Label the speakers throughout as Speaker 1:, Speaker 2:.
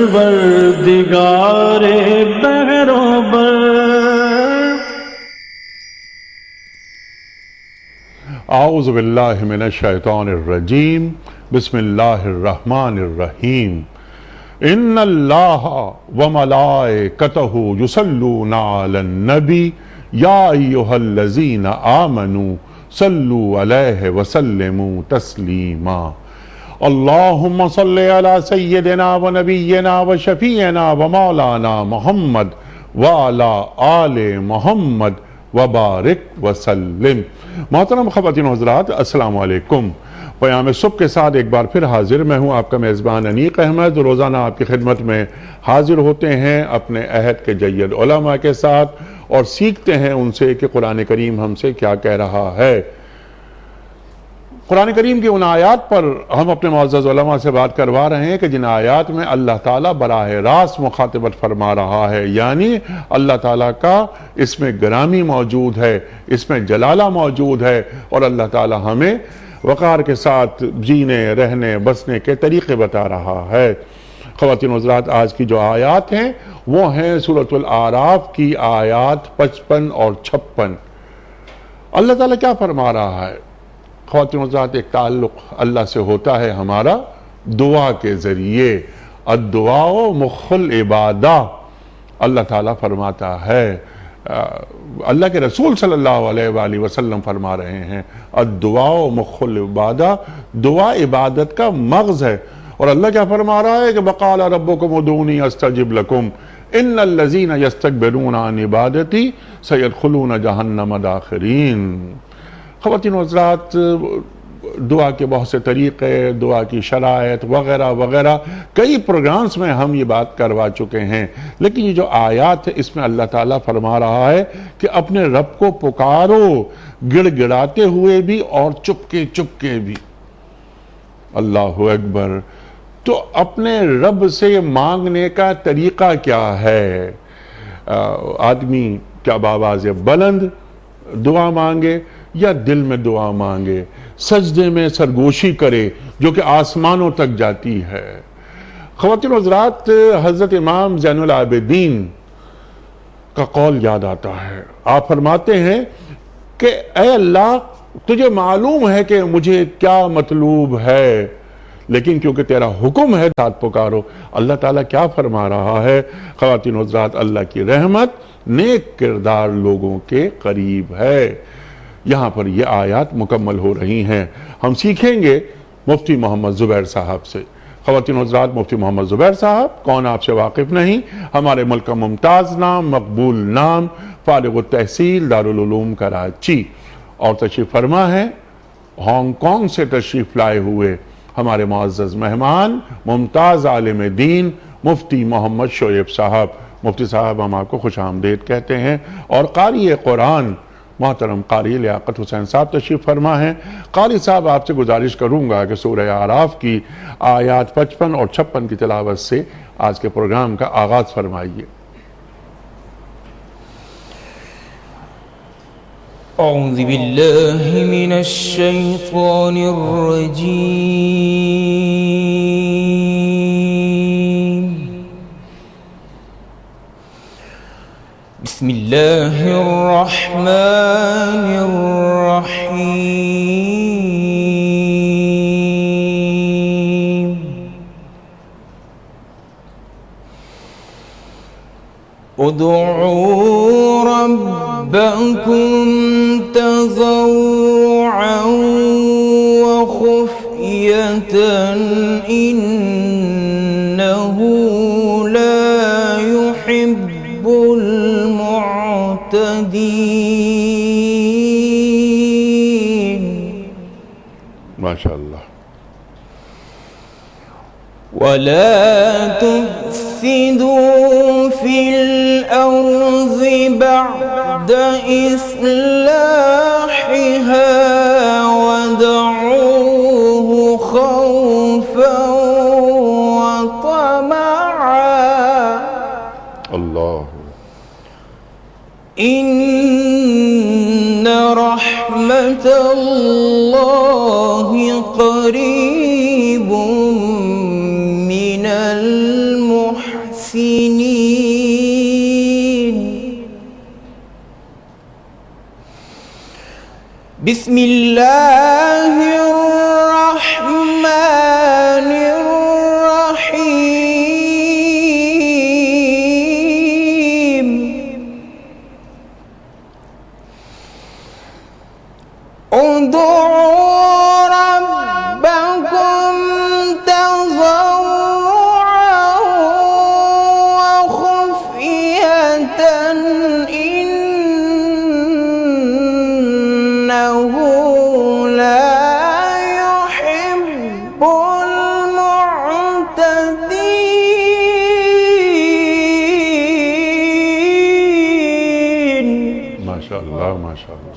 Speaker 1: پروردگار بہروبر۔
Speaker 2: اعوذ باللہ من الشیطان الرجیم، بسم اللہ الرحمن الرحیم۔ ان اللہ وملائکتہ یصلون علی النبی یا ایہا الذین آمنوا صلوا علیہ وسلموا تسلیما۔ اللہم صلی علی سیدنا و نبینا و شفیعنا و مولانا محمد وعلی آل محمد وبارک وسلم۔ محترم خواتین و حضرات، السلام علیکم۔ پیام صبح کے ساتھ ایک بار پھر حاضر میں ہوں، آپ کا میزبان انیق احمد۔ روزانہ آپ کی خدمت میں حاضر ہوتے ہیں اپنے عہد کے جید علماء کے ساتھ اور سیکھتے ہیں ان سے کہ قرآن کریم ہم سے کیا کہہ رہا ہے۔ قرآن کریم کی ان آیات پر ہم اپنے معزز علماء سے بات کروا رہے ہیں کہ جن آیات میں اللہ تعالیٰ براہ راست مخاطبت فرما رہا ہے، یعنی اللہ تعالیٰ کا اس میں گرامی موجود ہے، اس میں جلالہ موجود ہے، اور اللہ تعالیٰ ہمیں وقار کے ساتھ جینے، رہنے، بسنے کے طریقے بتا رہا ہے۔ خواتین و حضرات، آج کی جو آیات ہیں وہ ہیں سورۃ الاعراف کی آیات 55 اور 56۔ اللہ تعالیٰ کیا فرما رہا ہے؟ خواتین و حضرات، ایک تعلق اللہ سے ہوتا ہے ہمارا دعا کے ذریعے۔ الدعاء مخ العبادہ، اللہ تعالیٰ فرماتا ہے، اللہ کے رسول صلی اللہ علیہ وآلہ وسلم فرما رہے ہیں، الدعاء مخ العبادہ، دعا عبادت کا مغز ہے۔ اور اللہ کیا فرما رہا ہے کہ وقال ربکم ادعونی استجب لکم ان الذین یستکبرون عن عبادتی سیدخلون جہنم داخرین۔ خواتین و حضرات، دعا کے بہت سے طریقے، دعا کی شرائط وغیرہ وغیرہ کئی پروگرامز میں ہم یہ بات کروا چکے ہیں، لیکن یہ جو آیات ہے اس میں اللہ تعالیٰ فرما رہا ہے کہ اپنے رب کو پکارو، گڑ گڑاتے ہوئے بھی اور چپکے چپکے بھی۔ اللہ اکبر۔ تو اپنے رب سے مانگنے کا طریقہ کیا ہے؟ آدمی کیا بآواز بلند دعا مانگے یا دل میں دعا مانگے، سجدے میں سرگوشی کرے جو کہ آسمانوں تک جاتی ہے؟ خواتین و حضرات، حضرت امام زین العابدین کا قول یاد آتا ہے۔ آپ فرماتے ہیں کہ اے اللہ، تجھے معلوم ہے کہ مجھے کیا مطلوب ہے، لیکن کیونکہ تیرا حکم ہے ساتھ پکارو۔ اللہ تعالیٰ کیا فرما رہا ہے؟ خواتین و حضرات، اللہ کی رحمت نیک کردار لوگوں کے قریب ہے۔ یہاں پر یہ آیات مکمل ہو رہی ہیں۔ ہم سیکھیں گے مفتی محمد زبیر صاحب سے۔ خواتین و حضرات، مفتی محمد زبیر صاحب کون آپ سے واقف نہیں، ہمارے ملک کا ممتاز نام، مقبول نام، فارغ التحصیل دارالعلوم کراچی، اور تشریف فرما ہے ہانگ کانگ سے تشریف لائے ہوئے ہمارے معزز مہمان، ممتاز عالم دین مفتی محمد شعیب صاحب۔ مفتی صاحب، ہم آپ کو خوش آمدید کہتے ہیں۔ اور قاری قرآن محترم قاری لیاقت حسین صاحب تشریف فرما ہیں۔ قاری صاحب، آپ سے گزارش کروں گا کہ سورہ اعراف کی آیات 55 اور 56 کی تلاوت سے آج کے پروگرام کا آغاز فرمائیے۔
Speaker 3: اعوذ باللہ من الشیطان الرجیم، بسم اللہ الرحمن الرحیم۔ ادعوا ربکم تضرعا وخفیة انہ لا يحب المعتدین۔
Speaker 2: ماشاءاللہ۔
Speaker 3: ولا تفسدوا في الأرض بعد إصلاحها ودعوه خوفا وطمعا
Speaker 2: اللہ۔
Speaker 3: إن رحمة الله قريب من المحسنين۔ بسم اللہ الرحمن الرحیم ادعوا ربکم تضرعا وخفیة إنه لا يحب المعتدين
Speaker 2: ماشاءاللہ ماشاءاللہ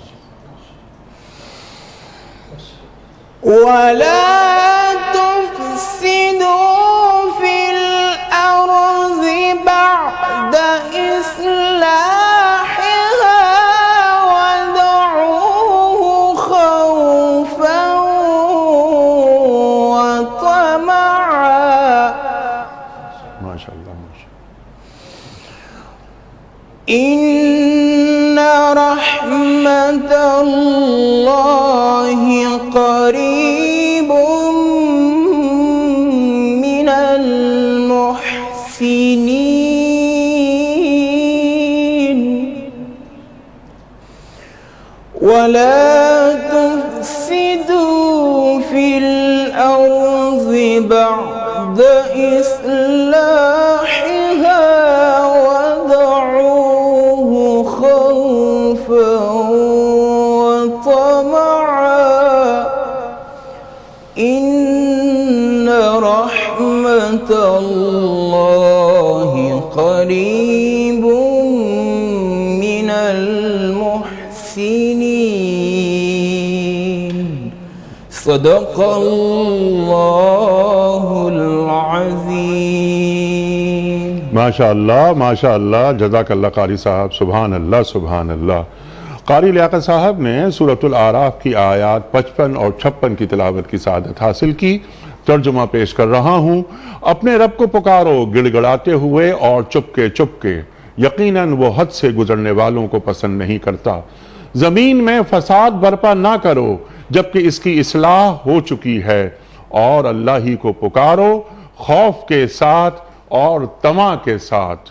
Speaker 3: ولا تفسدوا في الأرض بعد إصلاحها وادعوه خوفا وطمعا
Speaker 2: ماشاءاللہ
Speaker 3: إن رحمة الله قريب من المحسنين ولا تفسدوا في الأرض بعد إصلاحها وادعوه خوفا وطمعا إن رحمة الله قريب من المحسنين صدق الله العظيم
Speaker 2: ماشاءاللہ ماشاءاللہ جزاک اللہ قاری صاحب سبحان اللہ سبحان اللہ قاری لیاقت صاحب نے سورۃ الاعراف کی آیات 55 اور 56 کی تلاوت کی سعادت حاصل کی ترجمہ پیش کر رہا ہوں اپنے رب کو پکارو گڑ گڑاتے ہوئے اور چپکے یقیناً وہ حد سے گزرنے والوں کو پسند نہیں کرتا زمین میں فساد برپا نہ کرو جبکہ اس کی اصلاح ہو چکی ہے اور اللہ ہی کو پکارو خوف کے ساتھ اور طمع کے ساتھ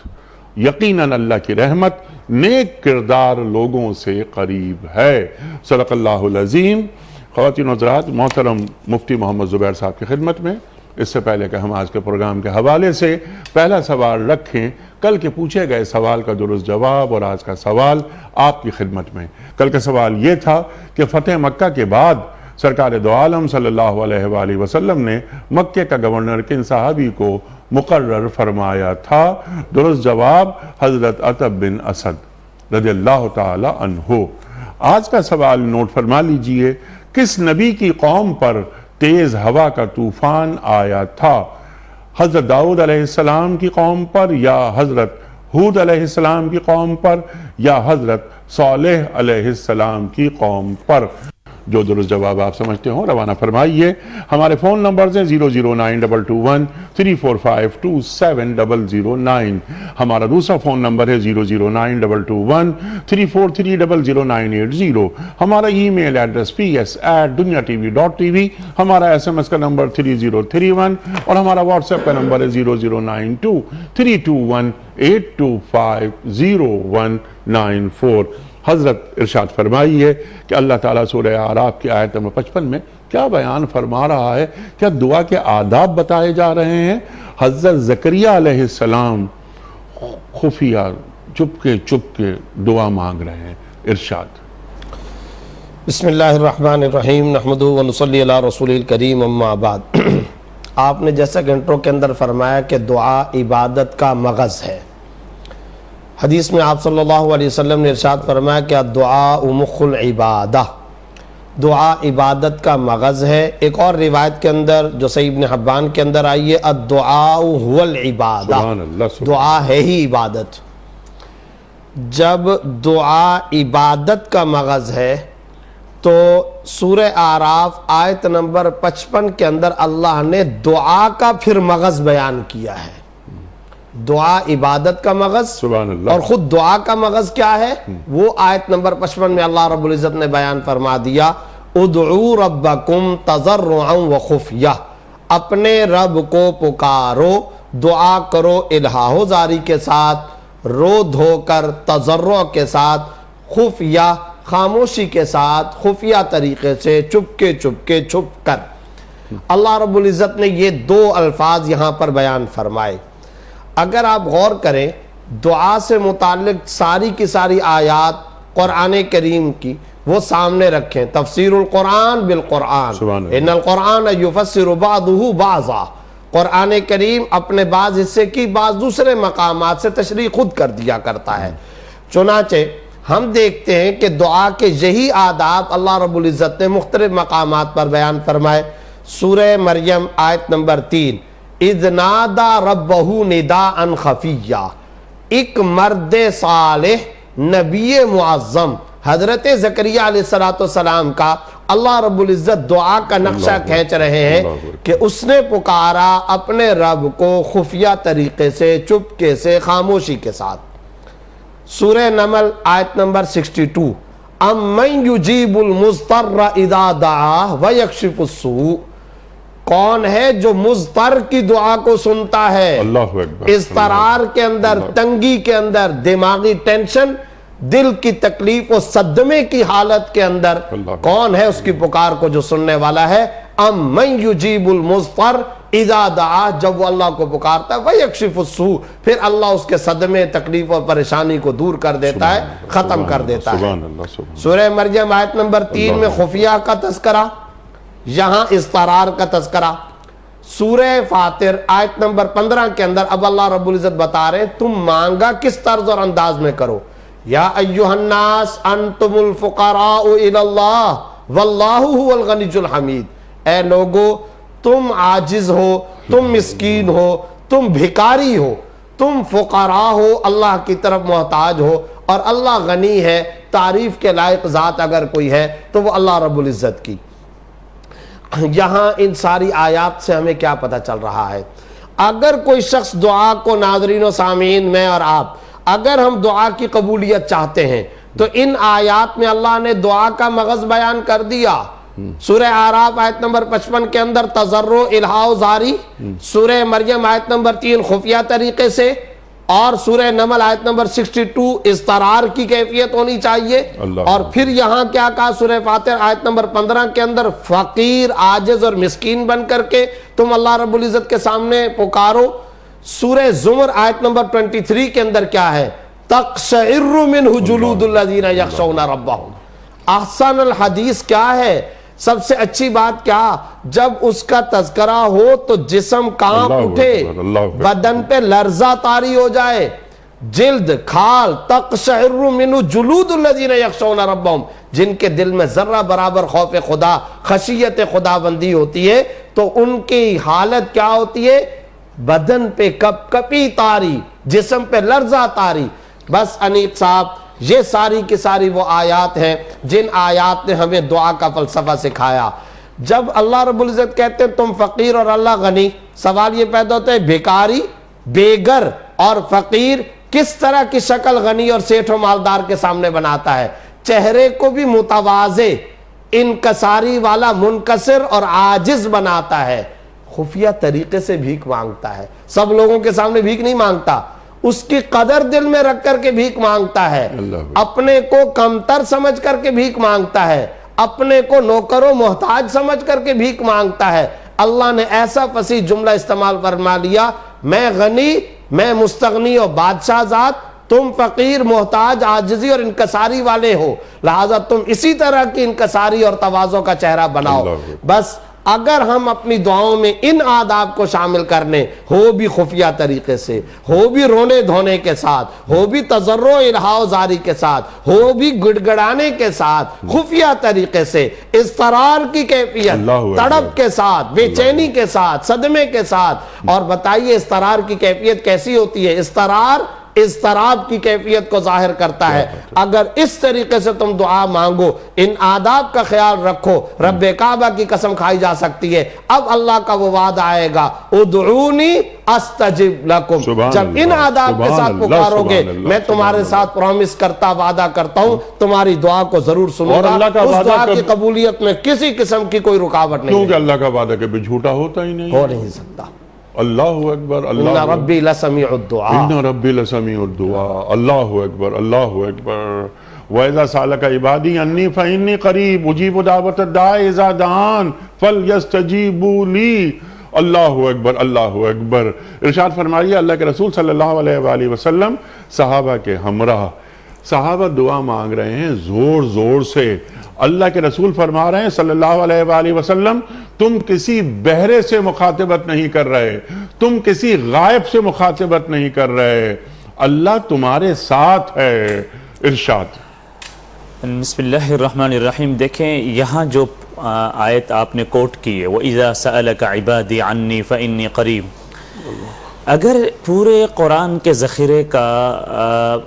Speaker 2: یقیناً اللہ کی رحمت نیک کردار لوگوں سے قریب ہے صدق اللہ العظیم خواتین و حضرات محترم مفتی محمد زبیر صاحب کی خدمت میں اس سے پہلے کہ ہم آج کے پروگرام کے حوالے سے پہلا سوال رکھیں کل کے پوچھے گئے سوال کا درست جواب اور آج کا سوال آپ کی خدمت میں کل کا سوال یہ تھا کہ فتح مکہ کے بعد سرکار دو عالم صلی اللہ علیہ وآلہ وسلم نے مکہ کا گورنر کن صحابی کو مقرر فرمایا تھا درست جواب حضرت عتب بن اسد رضی اللہ تعالی عنہ آج کا سوال نوٹ فرما لیجئے کس نبی کی قوم پر تیز ہوا کا طوفان آیا تھا حضرت داؤد علیہ السلام کی قوم پر یا حضرت ہود علیہ السلام کی قوم پر یا حضرت صالح علیہ السلام کی قوم پر جو درست جواب آپ سمجھتے ہوں روانہ فرمائیے ہمارے فون نمبرز ہیں 00922127009 ہمارا دوسرا فون نمبر ہے 009221343000980 ہمارا ای میل ایڈریس ps@dunyatv.tv ہمارا SMS کا نمبر 3031 اور ہمارا واٹس ایپ کا نمبر ہے 009232182509194 حضرت ارشاد فرمائیے کہ اللہ تعالیٰ سورہ اعراف کی آیت نمبر 55 میں کیا بیان فرما رہا ہے کیا دعا کے آداب بتائے جا رہے ہیں حضرت زکریا علیہ السلام خفیہ چپکے دعا مانگ رہے ہیں ارشاد
Speaker 4: بسم اللہ الرحمن الرحیم نحمدہ ونصلی علی رسول الکریم اما بعد آپ نے جیسا کہ انٹرو کے اندر فرمایا کہ دعا عبادت کا مغز ہے حدیث میں آپ صلی اللہ علیہ وسلم نے ارشاد فرمایا کہ الدعاء مخ العبادہ دعا عبادت کا مغز ہے ایک اور روایت کے اندر جو صحیح ابن حبان کے اندر آئی ہے الدعاء هو العبادہ دعا ہے ہی عبادت جب دعا عبادت کا مغز ہے تو سورہ اعراف آیت نمبر 55 کے اندر اللہ نے دعا کا پھر مغز بیان کیا ہے دعا عبادت کا مغز،
Speaker 2: سبحان اللہ۔
Speaker 4: اور خود دعا کا مغز کیا ہے وہ آیت نمبر 55 میں اللہ رب العزت نے بیان فرما دیا، ادعو ربکم تضرعا وخفیہ، اپنے رب کو پکارو، دعا کرو الہا و زاری کے ساتھ، رو دھو کر، تضرع کے ساتھ، خفیہ خاموشی کے ساتھ، خفیہ طریقے سے، چپکے چپکے چھپ کر۔ اللہ رب العزت نے یہ دو الفاظ یہاں پر بیان فرمائے۔ اگر آپ غور کریں دعا سے متعلق ساری کی ساری آیات قرآن کریم کی وہ سامنے رکھیں، تفسیر القرآن بالقرآن،
Speaker 2: سبحان اللہ۔
Speaker 4: ان القرآن یفسر بعضہ بعضا، قرآن کریم اپنے بعض حصے کی بعض دوسرے مقامات سے تشریح خود کر دیا کرتا ہے۔ چنانچہ ہم دیکھتے ہیں کہ دعا کے یہی آداب اللہ رب العزت نے مختلف مقامات پر بیان فرمائے۔ سورہ مریم آیت نمبر 3، اذ نادا ربہ نداء خفیہ، ایک مرد صالح نبی معظم حضرت زکریا علیہ السلام کا اللہ رب العزت دعا کا نقشہ کھینچ رہے ہیں کہ اس نے پکارا اپنے رب کو خفیہ طریقے سے، چپکے سے، خاموشی کے ساتھ۔ سورہ نمل آیت نمبر 62، امن یجیب المضطر اذا دعاہ ویکشف السوء، کون ہے جو مضطر کی دعا کو سنتا ہے،
Speaker 2: اللہ اکبر،
Speaker 4: اضطرار کے اندر، تنگی کے اندر، دماغی ٹینشن، دل کی تکلیف و صدمے کی حالت کے اندر کون ہے اس کی پکار کو جو سننے والا ہے۔ امن یجیب المضطر اذا دعا، جب وہ اللہ کو پکارتا ہے، ویکشف السوء، پھر اللہ اس کے صدمے، تکلیف اور پریشانی کو دور کر دیتا ہے، ختم کر دیتا ہے۔
Speaker 2: سبحان اللہ، سبحان
Speaker 4: سورہ مریم آیت نمبر 3 میں خفیہ کا تذکرہ، یہاں اضطرار کا تذکرہ۔ سورہ فاطر آیت نمبر 15 کے اندر اب اللہ رب العزت بتا رہے ہیں تم مانگا کس طرز اور انداز میں کرو۔ یا ایہا الناس انتم الفقراء الی اللہ واللہ هو الغنی الحمید، اے لوگو تم عاجز ہو، تم مسکین ہو، تم بھکاری ہو، تم فقراء ہو، اللہ کی طرف محتاج ہو، اور اللہ غنی ہے، تعریف کے لائق ذات اگر کوئی ہے تو وہ اللہ رب العزت کی۔ یہاں ان ساری آیات سے ہمیں کیا پتہ چل رہا ہے؟ اگر کوئی شخص دعا کو، ناظرین و سامعین، میں اور آپ، اگر ہم دعا کی قبولیت چاہتے ہیں تو ان آیات میں اللہ نے دعا کا مغز بیان کر دیا۔ سورہ اعراف آیت نمبر 55 کے اندر تضرع، الہا و زاری، سورہ مریم آیت نمبر 3 خفیہ طریقے سے، اور سورہ نمل آیت نمبر 62 اضطرار کی کیفیت ہونی چاہیے، اور پھر یہاں کیا کہا سورہ فاطر آیت نمبر 15 کے اندر فقیر، عاجز اور مسکین بن کر کے تم اللہ رب العزت کے سامنے پکارو۔ سورہ زمر آیت نمبر 23 کے اندر کیا ہے؟ تقشعر منہ جلود الذین یخشون ربہم۔ احسن الحدیث کیا ہے؟ سب سے اچھی بات کیا؟ جب اس کا تذکرہ ہو تو جسم کانپ اٹھے، بدن پہ لرزہ طاری ہو جائے، جلد، کھال، تقشعر منہ جلود الذین یخشون ربہم، جن کے دل میں ذرہ برابر خوف خدا، خشیت خدا بندی ہوتی ہے تو ان کی حالت کیا ہوتی ہے؟ بدن پہ کپ کپی طاری، جسم پہ لرزہ طاری۔ بس انیس صاحب، یہ ساری کی ساری وہ آیات ہیں جن آیات نے ہمیں دعا کا فلسفہ سکھایا۔ جب اللہ رب العزت کہتے ہیں تم فقیر اور اللہ غنی، سوال یہ پیدا ہوتا ہے بھیکاری، بےگر اور فقیر کس طرح کی شکل غنی اور سیٹھ و مالدار کے سامنے بناتا ہے؟ چہرے کو بھی متواضع، انکساری والا، منکسر اور عاجز بناتا ہے، خفیہ طریقے سے بھیک مانگتا ہے، سب لوگوں کے سامنے بھیک نہیں مانگتا، اس کی قدر دل میں رکھ کر کے بھیک مانگتا ہے، اپنے کو کمتر سمجھ کر کے بھیک مانگتا ہے، اپنے کو نوکر و محتاج سمجھ کر کے بھیک مانگتا ہے۔ اللہ نے ایسا فصیح جملہ استعمال فرما لیا، میں غنی، میں مستغنی و بادشاہ ذات، تم فقیر، محتاج، عاجزی اور انکساری والے ہو، لہذا تم اسی طرح کی انکساری اور تواضع کا چہرہ بناؤ۔ بس اگر ہم اپنی دعاؤں میں ان آداب کو شامل کر لیں، ہو بھی خفیہ طریقے سے، ہو بھی رونے دھونے کے ساتھ، ہو بھی تضرع الہا و زاری کے ساتھ، ہو بھی گڑ گڑانے کے ساتھ، خفیہ طریقے سے، اضطرار کی کیفیت، تڑپ کے ساتھ، بے چینی کے ساتھ، صدمے کے ساتھ، اور بتائیے اضطرار کی کیفیت کیسی ہوتی ہے؟ اضطرار اضطراب کی کیفیت کو ظاہر کرتا ہے۔ اگر اس طریقے سے تم دعا مانگو، ان آداب کا خیال رکھو، رب کعبہ کی قسم کھائی جا سکتی ہے۔ اب اللہ کا وہ وعدہ آئے گا، ادعونی استجب لکم، جب ان آداب کے ساتھ پکارو گے میں تمہارے ساتھ پرومس کرتا وعدہ کرتا ہوں تمہاری دعا کو ضرور سنوں گا۔ اس دعا کی قبولیت میں کسی قسم کی کوئی رکاوٹ نہیں ہے،
Speaker 2: کیونکہ اللہ کا وعدہ کبھی جھوٹا ہوتا ہی نہیں،
Speaker 4: ہو نہیں سکتا۔
Speaker 2: اللہ اکبر،
Speaker 4: ان
Speaker 2: اللہ
Speaker 4: ربی لسمیع الدعاء،
Speaker 2: ان ربی لسمیع الدعاء، اللہ اکبر، اللہ اکبر۔ وَإِذَا سَأَلَكَ عِبَادِي عَنِّي فَإِنِّي قَرِيبٌ أُجِيبُ دَعْوَةَ الدَّاعِ إِذَا دَعَانِ فَلْيَسْتَجِيبُوا لِي۔ اللہ اکبر، اللہ اکبر۔ ارشاد فرمائیے اللہ کے رسول صلی اللہ علیہ وآلہ وسلم صحابہ کے ہمراہ، صحابہ دعا مانگ رہے ہیں زور زور سے، اللہ کے رسول فرما رہے ہیں صلی اللہ علیہ وآلہ وسلم تم کسی بہرے سے مخاطبت نہیں کر رہے، تم کسی غائب سے مخاطبت نہیں کر رہے، اللہ تمہارے ساتھ ہے۔ ارشاد
Speaker 5: بسم اللہ الرحمن الرحیم۔ دیکھیں یہاں جو آیت آپ نے کوٹ کی ہے وَإِذَا سَأَلَكَ عِبَادِي عَنِّي فَإِنِّي قَرِيبٌ، اگر پورے قرآن کے ذخیرے کا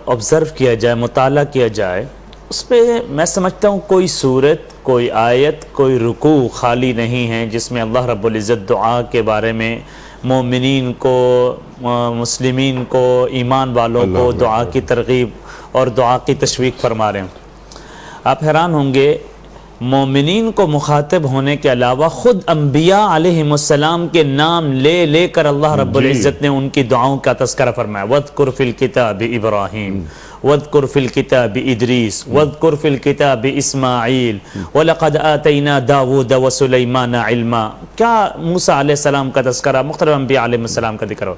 Speaker 5: آبزرو کیا جائے، مطالعہ کیا جائے، اس پہ میں سمجھتا ہوں کوئی صورت، کوئی آیت، کوئی رکوع خالی نہیں ہے جس میں اللہ رب العزت دعا کے بارے میں مومنین کو، مسلمین کو، ایمان والوں کو دعا کی ترغیب اور دعا کی تشویق فرما رہے ہیں۔ آپ حیران ہوں گے مومنین کو مخاطب ہونے کے علاوہ خود انبیاء علیہم السلام کے نام لے لے کر اللہ رب العزت نے ان کی دعاؤں کا تذکرہ فرمایا۔ وَاذْكُرْ فِي الْكِتَابِ إِبْرَاهِيمَ وَاذْكُرْ فِي الْكِتَابِ إِدْرِيسَ وَاذْكُرْ فِي الْكِتَابِ إِسْمَاعِيلَ وَلَقَدْ آتَيْنَا دَاوُودَ وَسُلَيْمَانَ عِلْمًا۔ کیا موسیٰ علیہ السلام کا تذکرہ، مختلف انبیاء علیہ السلام کا ذکر ہو۔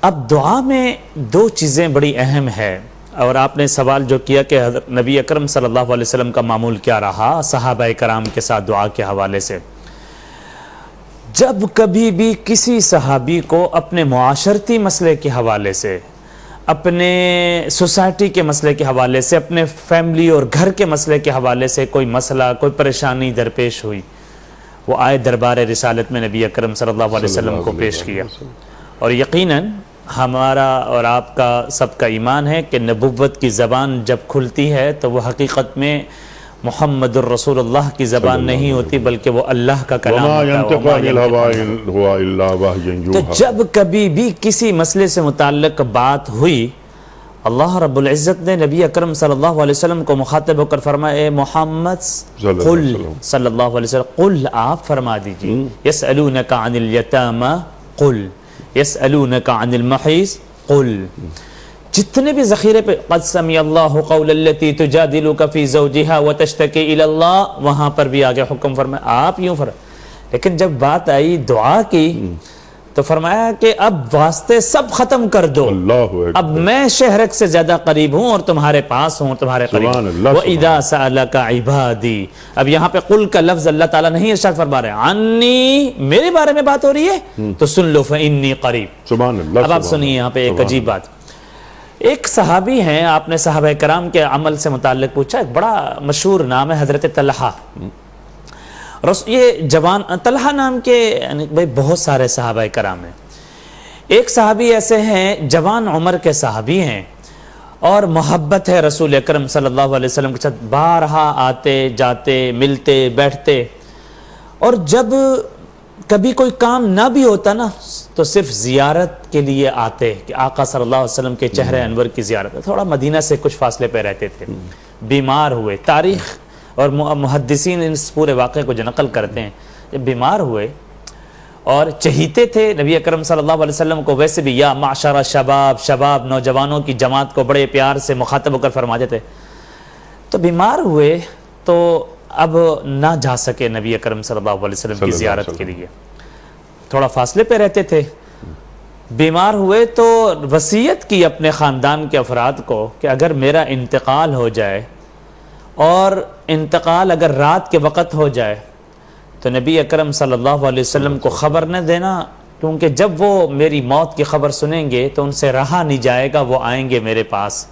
Speaker 5: اب دعا میں دو چیزیں بڑی اہم ہے، اور آپ نے سوال جو کیا کہ نبی اکرم صلی اللہ علیہ وسلم کا معمول کیا رہا صحابہ کرام کے ساتھ دعا کے حوالے سے۔ جب کبھی بھی کسی صحابی کو اپنے معاشرتی مسئلے کے حوالے سے، اپنے سوسائٹی کے مسئلے کے حوالے سے، اپنے فیملی اور گھر کے مسئلے کے حوالے سے کوئی مسئلہ، کوئی پریشانی درپیش ہوئی، وہ آئے دربار رسالت میں نبی اکرم صلی اللہ علیہ وسلم کو پیش کیا۔ اور یقیناً ہمارا اور آپ کا سب کا ایمان ہے کہ نبوت کی زبان جب کھلتی ہے تو وہ حقیقت میں محمد الرسول اللہ کی زبان نہیں ہوتی بلکہ وہ اللہ کا کلام ہوتا ہے۔ تو جب کبھی بھی کسی مسئلے سے متعلق بات ہوئی، اللہ رب العزت نے نبی اکرم صلی اللہ علیہ وسلم کو مخاطب ہو کر فرمایا اے محمد قل صلی اللہ علیہ وسلم، قل آپ فرما دیجئے، یسألونک عن الیتامی قل، یسألونک عن المحیض قل، جتنے بھی ذخیرے پہ قد سمع اللہ قول التی تجادلک فی زوجہا وتشتکی الی اللہ، وہاں پر بھی آگے حکم فرمایا آپ یوں فرمایا۔ لیکن جب بات آئی دعا کی تو فرمایا کہ اب واسطے سب ختم کر دو، اب میں شہرک سے زیادہ قریب ہوں اور تمہارے پاس ہوں، تمہارے قریب۔ وَإِذَا سَأَلَكَ عِبَادِي، اب یہاں پہ قل کا لفظ اللہ تعالیٰ نہیں ارشاد فرما رہے ہیں، عنی میرے بارے میں بات ہو رہی ہے تو سن لو فَإِنِّي قریب۔ اب آپ سنیے یہاں پہ ایک عجیب بات، ایک صحابی ہیں، آپ نے صحابہ کرام کے عمل سے متعلق پوچھا، ایک بڑا مشہور نام ہے حضرت طلحہ۔ یہ جوان طلحہ نام کے بھائی بہت سارے صحابہ کرام ہیں، ایک صحابی ایسے ہیں جوان عمر کے صحابی ہیں اور محبت ہے رسول اکرم صلی اللہ علیہ وسلم کے ساتھ، بارہا آتے جاتے ملتے بیٹھتے، اور جب کبھی کوئی کام نہ بھی ہوتا نا تو صرف زیارت کے لیے آتے کہ آقا صلی اللہ علیہ وسلم کے چہرے انور کی زیارت۔ تھوڑا مدینہ سے کچھ فاصلے پہ رہتے تھے، بیمار ہوئے، تاریخ اور محدثین اس پورے واقعے کو جو نقل کرتے ہیں، جب بیمار ہوئے اور چہیتے تھے نبی اکرم صلی اللہ علیہ وسلم کو، ویسے بھی یا معشر شباب، شباب نوجوانوں کی جماعت کو بڑے پیار سے مخاطب ہو کر فرماتے تھے، تو بیمار ہوئے تو اب نہ جا سکے نبی اکرم صلی اللہ علیہ وسلم کی زیارت کے لیے، تھوڑا فاصلے پہ رہتے تھے، بیمار ہوئے تو وصیت کی اپنے خاندان کے افراد کو کہ اگر میرا انتقال ہو جائے اور انتقال اگر رات کے وقت ہو جائے تو نبی اکرم صلی اللہ علیہ وسلم کو خبر نہ دینا، کیونکہ جب وہ میری موت کی خبر سنیں گے تو ان سے رہا نہیں جائے گا، وہ آئیں گے میرے پاس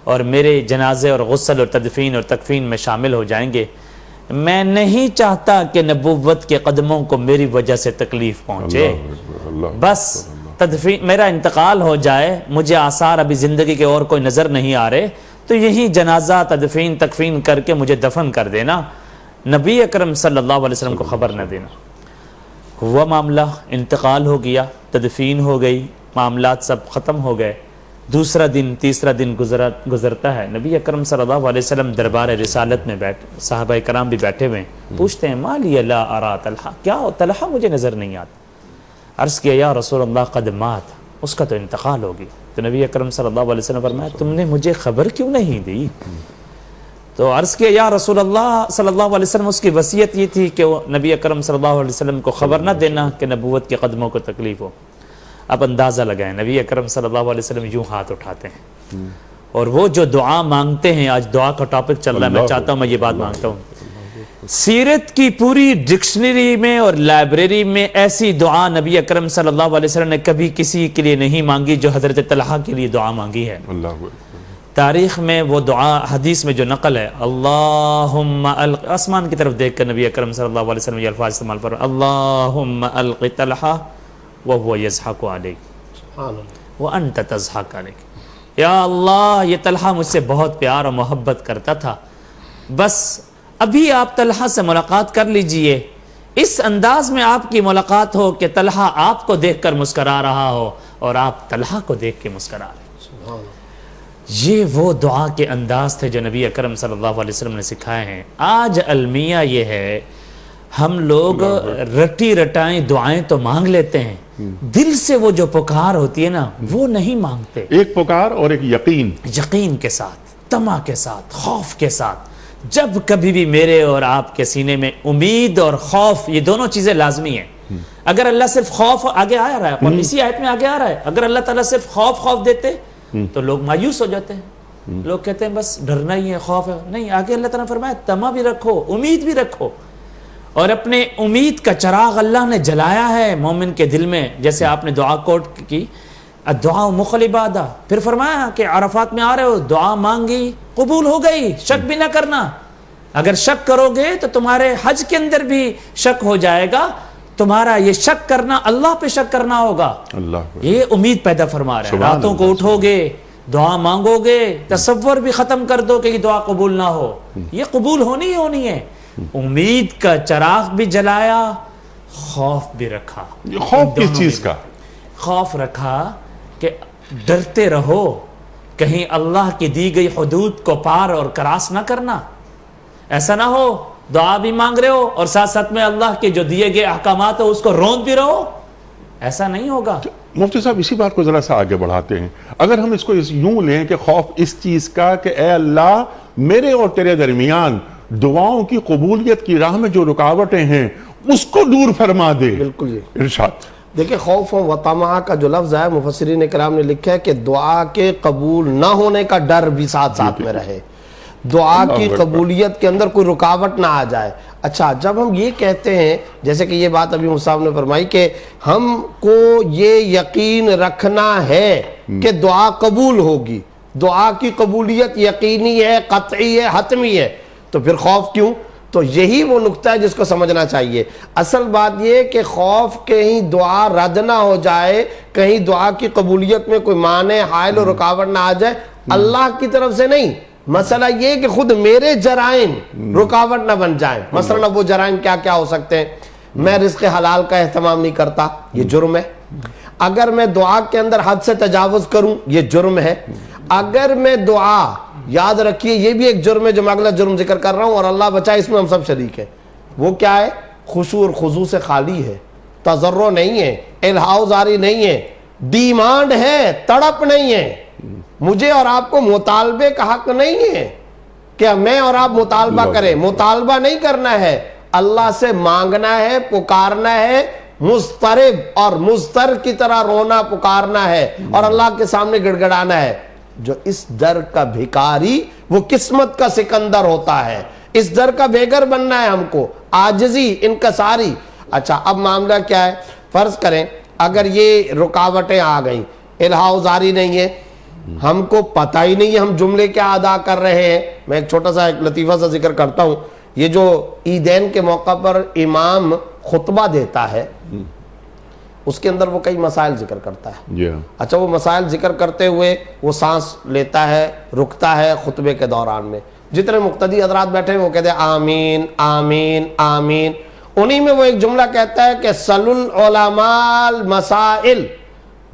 Speaker 5: اور میرے جنازے اور غسل اور تدفین اور تکفین میں شامل ہو جائیں گے۔ میں نہیں چاہتا کہ نبوت کے قدموں کو میری وجہ سے تکلیف پہنچے، بس تدفین میرا انتقال ہو جائے, مجھے آثار ابھی زندگی کے اور کوئی نظر نہیں آ رہے, تو یہی جنازہ تدفین تکفین کر کے مجھے دفن کر دینا, نبی اکرم صلی اللہ علیہ وسلم کو خبر نہ دینا. ہوا معاملہ, انتقال ہو گیا, تدفین ہو گئی, معاملات سب ختم ہو گئے. دوسرا دن تیسرا دن گزرتا ہے, نبی اکرم صلی اللہ علیہ وسلم دربار رسالت میں صحابہ کرام بھی بیٹھے ہوئے ہیں, پوچھتے ہیں ما لی لا ارا طلحہ, کیا ہو طلحہ مجھے نظر نہیں آتا. عرض کیا یا رسول اللہ قد مات, اس کا تو انتقال ہو گیا. تو نبی اکرم صلی اللہ علیہ وسلم فرمایا تم نے مجھے خبر کیوں نہیں دی؟ تو عرض کیا یا رسول اللہ صلی اللہ علیہ وسلم, اس کی وصیت یہ تھی کہ وہ نبی اکرم صلی اللہ علیہ وسلم کو خبر نہ دینا کہ نبوت کے قدموں کو تکلیف ہو. اب اندازہ لگائیں, نبی اکرم صلی اللہ علیہ وسلم یوں ہاتھ اٹھاتے ہیں اور وہ جو دعا مانگتے ہیں, آج دعا کا ٹاپک چل رہا ہے, میں چاہتا ہوں میں یہ بات مانگتا ہوں, سیرت کی پوری ڈکشنری میں اور لائبریری میں ایسی دعا نبی اکرم صلی اللہ علیہ وسلم نے کبھی کسی کے لیے نہیں مانگی جو حضرت طلحہ کے لیے دعا مانگی ہے. تاریخ میں وہ دعا, حدیث میں جو نقل ہے, اللہم آسمان کی طرف دیکھ کر نبی اکرم صلی اللہ علیہ وسلم یہ الفاظ استعمال فرمائے, اللہم الق طلحہ وہو یضحک علیک وانت تضحک علیک, یا اللہ یہ طلحہ مجھ سے بہت پیار اور محبت کرتا تھا, بس ابھی آپ طلحہ سے ملاقات کر لیجئے, اس انداز میں آپ کی ملاقات ہو کہ طلحہ آپ کو دیکھ کر مسکرا رہا ہو اور آپ طلحہ کو دیکھ کے مسکرا رہے ہیں. یہ وہ دعا کے انداز تھے جو نبی اکرم صلی اللہ علیہ وسلم نے سکھائے ہیں. آج المیہ یہ ہے, ہم لوگ رٹی رٹائیں دعائیں تو مانگ لیتے ہیں, دل سے وہ جو پکار ہوتی ہے نا وہ نہیں مانگتے.
Speaker 2: ایک پکار اور ایک
Speaker 5: یقین کے ساتھ, طمع کے ساتھ, خوف کے ساتھ. جب کبھی بھی میرے اور آپ کے سینے میں امید اور خوف, یہ دونوں چیزیں لازمی ہیں. اگر اللہ صرف خوف آگے آ رہا ہے, اور اسی آیت میں آگے آ رہا ہے, اگر اللہ تعالیٰ صرف خوف دیتے تو لوگ مایوس ہو جاتے ہیں, لوگ کہتے ہیں بس ڈرنا ہی ہے, خوف ہے. نہیں, آگے اللہ تعالیٰ نے فرمایا طمع بھی رکھو, امید بھی رکھو, اور اپنے امید کا چراغ اللہ نے جلایا ہے مومن کے دل میں. جیسے آپ نے دعا کوٹ کی, دعا مخل عبادہ, پھر فرمایا کہ عرفات میں آ رہے ہو, دعا مانگی قبول ہو گئی, شک بھی نہ کرنا. اگر شک کرو گے تو تمہارے حج کے اندر بھی شک ہو جائے گا, تمہارا یہ شک کرنا اللہ پہ شک کرنا ہوگا. یہ امید پیدا فرما رہے ہیں. راتوں کو اٹھو گے, دعا مانگو گے, تصور بھی ختم کر دو کہ یہ دعا قبول نہ ہو, یہ قبول ہونی ہی ہونی ہے. امید کا چراغ بھی جلایا, خوف بھی رکھا.
Speaker 2: خوف کس چیز کا؟
Speaker 5: خوف رکھا کہ ڈرتے رہو کہیں اللہ کی دی گئی حدود کو پار اور کراس نہ کرنا. ایسا نہ ہو دعا بھی مانگ رہے ہو اور ساتھ ساتھ میں اللہ کے جو دیے گئے احکامات ہو اس کو روند بھی رہو, ایسا نہیں ہوگا.
Speaker 2: مفتی صاحب اسی بات کو ذرا سا آگے بڑھاتے ہیں. اگر ہم اس کو یوں لیں کہ خوف اس چیز کا کہ اے اللہ میرے اور تیرے درمیان دعاؤں کی قبولیت کی راہ میں جو رکاوٹیں ہیں اس کو دور فرما دے.
Speaker 4: بالکل جی.
Speaker 2: ارشاد.
Speaker 4: دیکھیں, خوف و طمع کا جو لفظ ہے مفسرین کرام نے لکھا ہے کہ دعا کے قبول نہ ہونے کا ڈر بھی ساتھ ساتھ میں رہے, دعا کی قبولیت کے اندر کوئی رکاوٹ نہ آ جائے. اچھا, جب ہم یہ کہتے ہیں, جیسے کہ یہ بات ابھی مصعب نے فرمائی کہ ہم کو یہ یقین رکھنا ہے کہ دعا قبول ہوگی, دعا کی قبولیت یقینی ہے, قطعی ہے, حتمی ہے, تو پھر خوف کیوں؟ تو یہی وہ نقطہ ہے جس کو سمجھنا چاہیے. اصل بات یہ کہ خوف کہیں دعا رد نہ ہو جائے, کہیں دعا کی قبولیت میں کوئی مانع حائل اور رکاوٹ نہ آ جائے, اللہ کی طرف سے نہیں. مسئلہ یہ کہ خود میرے جرائم رکاوٹ نہ بن جائیں. مثلا وہ جرائم کیا کیا ہو سکتے ہیں؟ میں رزق حلال کا اہتمام نہیں کرتا, یہ جرم ہے. اگر میں دعا کے اندر حد سے تجاوز کروں, یہ جرم ہے. اگر میں دعا, یاد رکھیے یہ بھی ایک جرم ہے جو میں اگلا جرم ذکر کر رہا ہوں, اور اللہ بچائے اس میں ہم سب شریک ہیں. وہ کیا ہے؟ خشوع اور خضوع سے خالی ہے, تضرع نہیں ہے, الحاح زاری نہیں ہے, ڈیمانڈ ہے, تڑپ نہیں ہے. مجھے اور آپ کو مطالبے کا حق نہیں ہے کہ میں اور آپ مطالبہ کریں. مطالبہ نہیں کرنا ہے, اللہ سے مانگنا ہے, پکارنا ہے, مضطرب اور مضطر کی طرح رونا پکارنا ہے اور اللہ کے سامنے گڑ گڑانا ہے. جو اس در کا بھکاری وہ قسمت کا سکندر ہوتا ہے. اس در کا بیگر بننا ہے ہم کو, عاجزی, انکساری. اچھا, اب معاملہ کیا ہے؟ فرض کریں اگر یہ رکاوٹیں آ گئیں, الحاح زاری نہیں ہے, ہم کو پتہ ہی نہیں ہے ہم جملے کیا ادا کر رہے ہیں. میں ایک چھوٹا سا ایک لطیفہ سا ذکر کرتا ہوں. یہ جو عیدین کے موقع پر امام خطبہ دیتا ہے, اس کے اندر وہ کئی مسائل ذکر کرتا ہے.
Speaker 2: جی ہاں.
Speaker 4: اچھا وہ مسائل ذکر کرتے ہوئے وہ سانس لیتا ہے رکتا ہے خطبے کے دوران میں. جتنے مقتدی حضرات بیٹھے ہیں وہ کہتے ہیں آمین آمین آمین. انہی میں وہ ایک جملہ کہتا ہے کہ سل العلماء المسائل،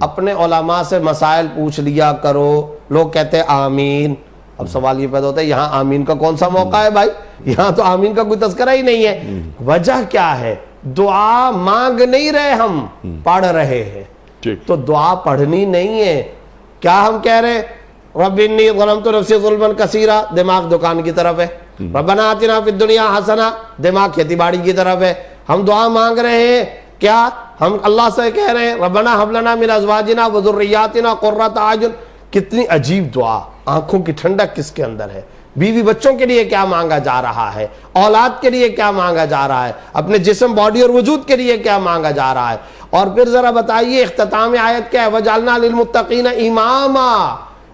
Speaker 4: اپنے علماء سے مسائل پوچھ لیا کرو. لوگ کہتے ہیں آمین. اب سوال یہ پیدا ہوتا ہے یہاں آمین کا کون سا موقع ہے بھائی؟ یہاں تو آمین کا کوئی تذکرہ ہی نہیں ہے. وجہ کیا ہے؟ دعا مانگ نہیں رہے، ہم پڑھ رہے ہیں. تو دعا پڑھنی نہیں ہے. کیا ہم کہہ رہے رب انی ظلمت نفسی ظلما کثیرا، دماغ دکان کی طرف ہے. ربنا آتنا فی الدنیا حسنہ، دماغ کھیتی باڑی کی طرف ہے. ہم دعا مانگ رہے ہیں کیا؟ ہم اللہ سے کہہ رہے ہیں ربنا ھب لنا من ازواجنا وذریاتنا قرۃ اعین. کتنی عجیب دعا. آنکھوں کی ٹھنڈک کس کے اندر ہے؟ بیوی بچوں کے لیے کیا مانگا جا رہا ہے؟ اولاد کے لیے کیا مانگا جا رہا ہے؟ اپنے جسم باڈی اور وجود کے لیے کیا مانگا جا رہا ہے؟ اور پھر ذرا بتائیے اختتام آیت کیا ہے؟ وجعلنا للمتقین اماما.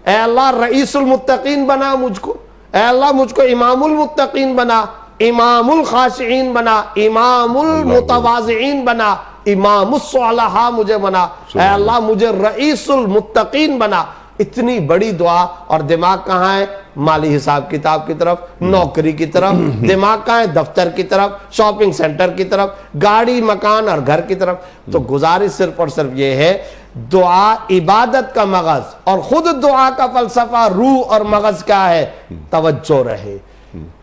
Speaker 4: اے اللہ رئیس المتقین بنا مجھ کو. اے اللہ مجھ کو امام المتقین بنا، امام الخاشعین بنا، امام المتواضعین بنا، امام الصلحاء مجھے بنا. اے اللہ مجھے رئیس المتقین بنا. اتنی بڑی دعا. اور دماغ کہاں ہے؟ مالی حساب کتاب کی طرف، نوکری کی طرف. دماغ کہاں ہے؟ دفتر کی طرف، شاپنگ سینٹر کی طرف، گاڑی مکان اور گھر کی طرف. تو گزارش صرف اور صرف یہ ہے دعا عبادت کا مغز، اور خود دعا کا فلسفہ روح اور مغز کیا ہے؟ توجہ رہے،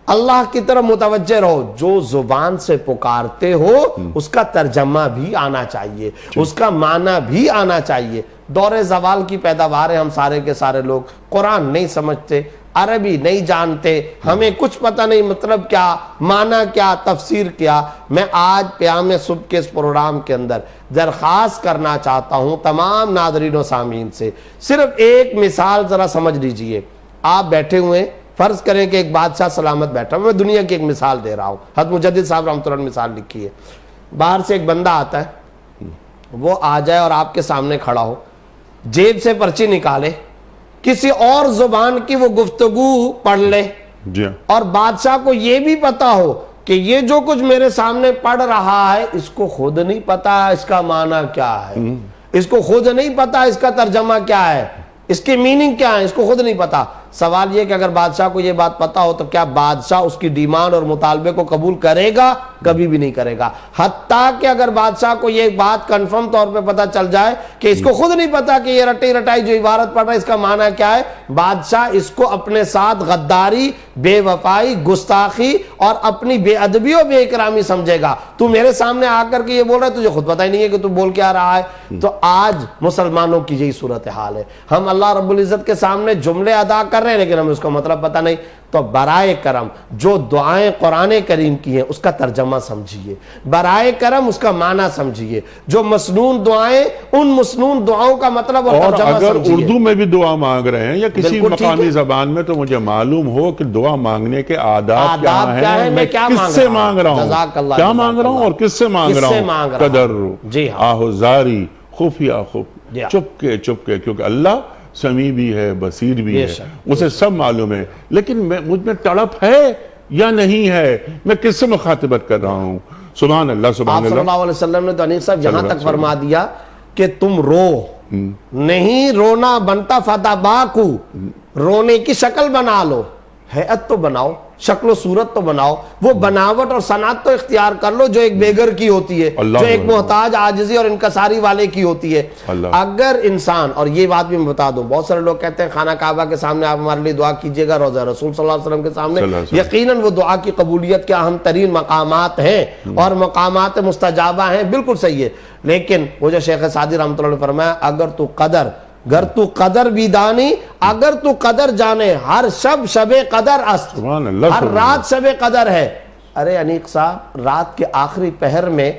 Speaker 4: اللہ کی طرف متوجہ رہو. جو زبان سے پکارتے ہو اس کا ترجمہ بھی آنا چاہیے، اس کا معنی بھی آنا چاہیے. دور زوال کی پیداوار ہے ہم سارے کے سارے لوگ. قرآن نہیں سمجھتے، عربی نہیں جانتے، ہمیں کچھ پتہ نہیں مطلب کیا، معنی کیا، تفسیر کیا. میں آج پیام صبح کے اس پروگرام کے اندر درخواست کرنا چاہتا ہوں تمام ناظرین و سامعین سے، صرف ایک مثال ذرا سمجھ لیجئے. آپ بیٹھے ہوئے، فرض کریں کہ ایک بادشاہ سلامت بیٹھا. میں دنیا کی ایک مثال دے رہا ہوں، حضرت مجدد صاحب رحمۃ اللہ نے مثال لکھی ہے. باہر سے ایک بندہ آتا ہے، وہ آ جائے اور آپ کے سامنے کھڑا ہو، جیب سے پرچی نکالے، کسی اور زبان کی وہ گفتگو پڑھ لے، اور بادشاہ کو یہ بھی پتا ہو کہ یہ جو کچھ میرے سامنے پڑھ رہا ہے اس کو خود نہیں پتا اس کا معنی کیا ہے، اس کو خود نہیں پتا اس کا ترجمہ کیا ہے، اس کی میننگ کیا ہے، اس کو خود نہیں پتا. سوال یہ کہ اگر بادشاہ کو یہ بات پتا ہو تو کیا بادشاہ اس کی ڈیمانڈ اور مطالبے کو قبول کرے گا؟ کبھی بھی نہیں کرے گا. حتیٰ کہ اگر بادشاہ کو یہ بات کنفرم طور پہ پتا چل جائے کہ اس کو خود نہیں پتا کہ یہ رٹی رٹائی جو عبارت پڑھ رہا ہے اس کا معنی کیا ہے، بادشاہ اس کو اپنے ساتھ غداری، بے وفائی، گستاخی اور اپنی بے ادبی و بے اکرامی سمجھے گا. تو میرے سامنے آ کر کے یہ بول رہا ہے، تجھے خود پتہ ہی نہیں ہے کہ تو بول کیا رہا ہے. تو آج مسلمانوں کی یہی صورتحال ہے. ہم اللہ رب العزت کے سامنے جملے ادا کر رہے ہیں لیکن ہمیں اس کا مطلب پتہ نہیں. تو برائے کرم جو دعائیں قرآن کریم کی ہیں اس کا ترجمہ سمجھیے، برائے کرم اس کا معنی سمجھیے. جو مسنون دعائیں، ان مسنون دعاؤں کا مطلب اور ترجمہ
Speaker 2: اگر
Speaker 4: سمجھیے.
Speaker 2: اردو میں بھی دعا مانگ رہے ہیں یا کسی مقامی زبان میں تو مجھے معلوم ہو کہ دعا مانگنے کے آداب کیا ہیں، میں کس سے مانگ رہا ہوں، کیا مانگ رہا ہوں اور کس سے مانگ رہا ہوں. قدر، آہوزاری، خفیہ خفیہ، چپ کے، کیونکہ اللہ سمیع بھی ہے، بصیر بھی ہے، اسے سب معلوم ہے. لیکن مجھ میں تڑپ ہے یا نہیں ہے، میں کس سے مخاطبت کر رہا ہوں. سبحان اللہ سبحان
Speaker 4: آپ صلی اللہ علیہ وسلم نے تو انیس صاحب یہاں تک فرما دیا کہ تم رو نہیں، رونا بنتا فتباکو، رونے کی شکل بنا لو، ہیئت تو بناؤ، شکل و صورت تو بناؤ، وہ بناوٹ اور صنعت تو اختیار کر لو جو ایک بیگر کی ہوتی ہے، جو ایک محتاج، عاجزی اور انکساری والے کی ہوتی ہے. اگر انسان، اور یہ بات بھی میں بتا دوں، بہت سارے لوگ کہتے ہیں خانہ کعبہ کے سامنے آپ ہمارے لیے دعا کیجئے گا، روضہ رسول صلی اللہ علیہ وسلم کے سامنے، یقیناً وہ دعا کی قبولیت کے اہم ترین مقامات ہیں اور مقامات مستجابہ ہیں، بالکل صحیح ہے. لیکن وہ جو شیخ سعدی رحمۃ اللہ نے فرمایا، اگر تو قدر بھی دانی، اگر تو قدر جانے، ہر شب قدر است، ہر رات شب قدر ہے. ارے انیق صاحب، رات کے آخری پہر میں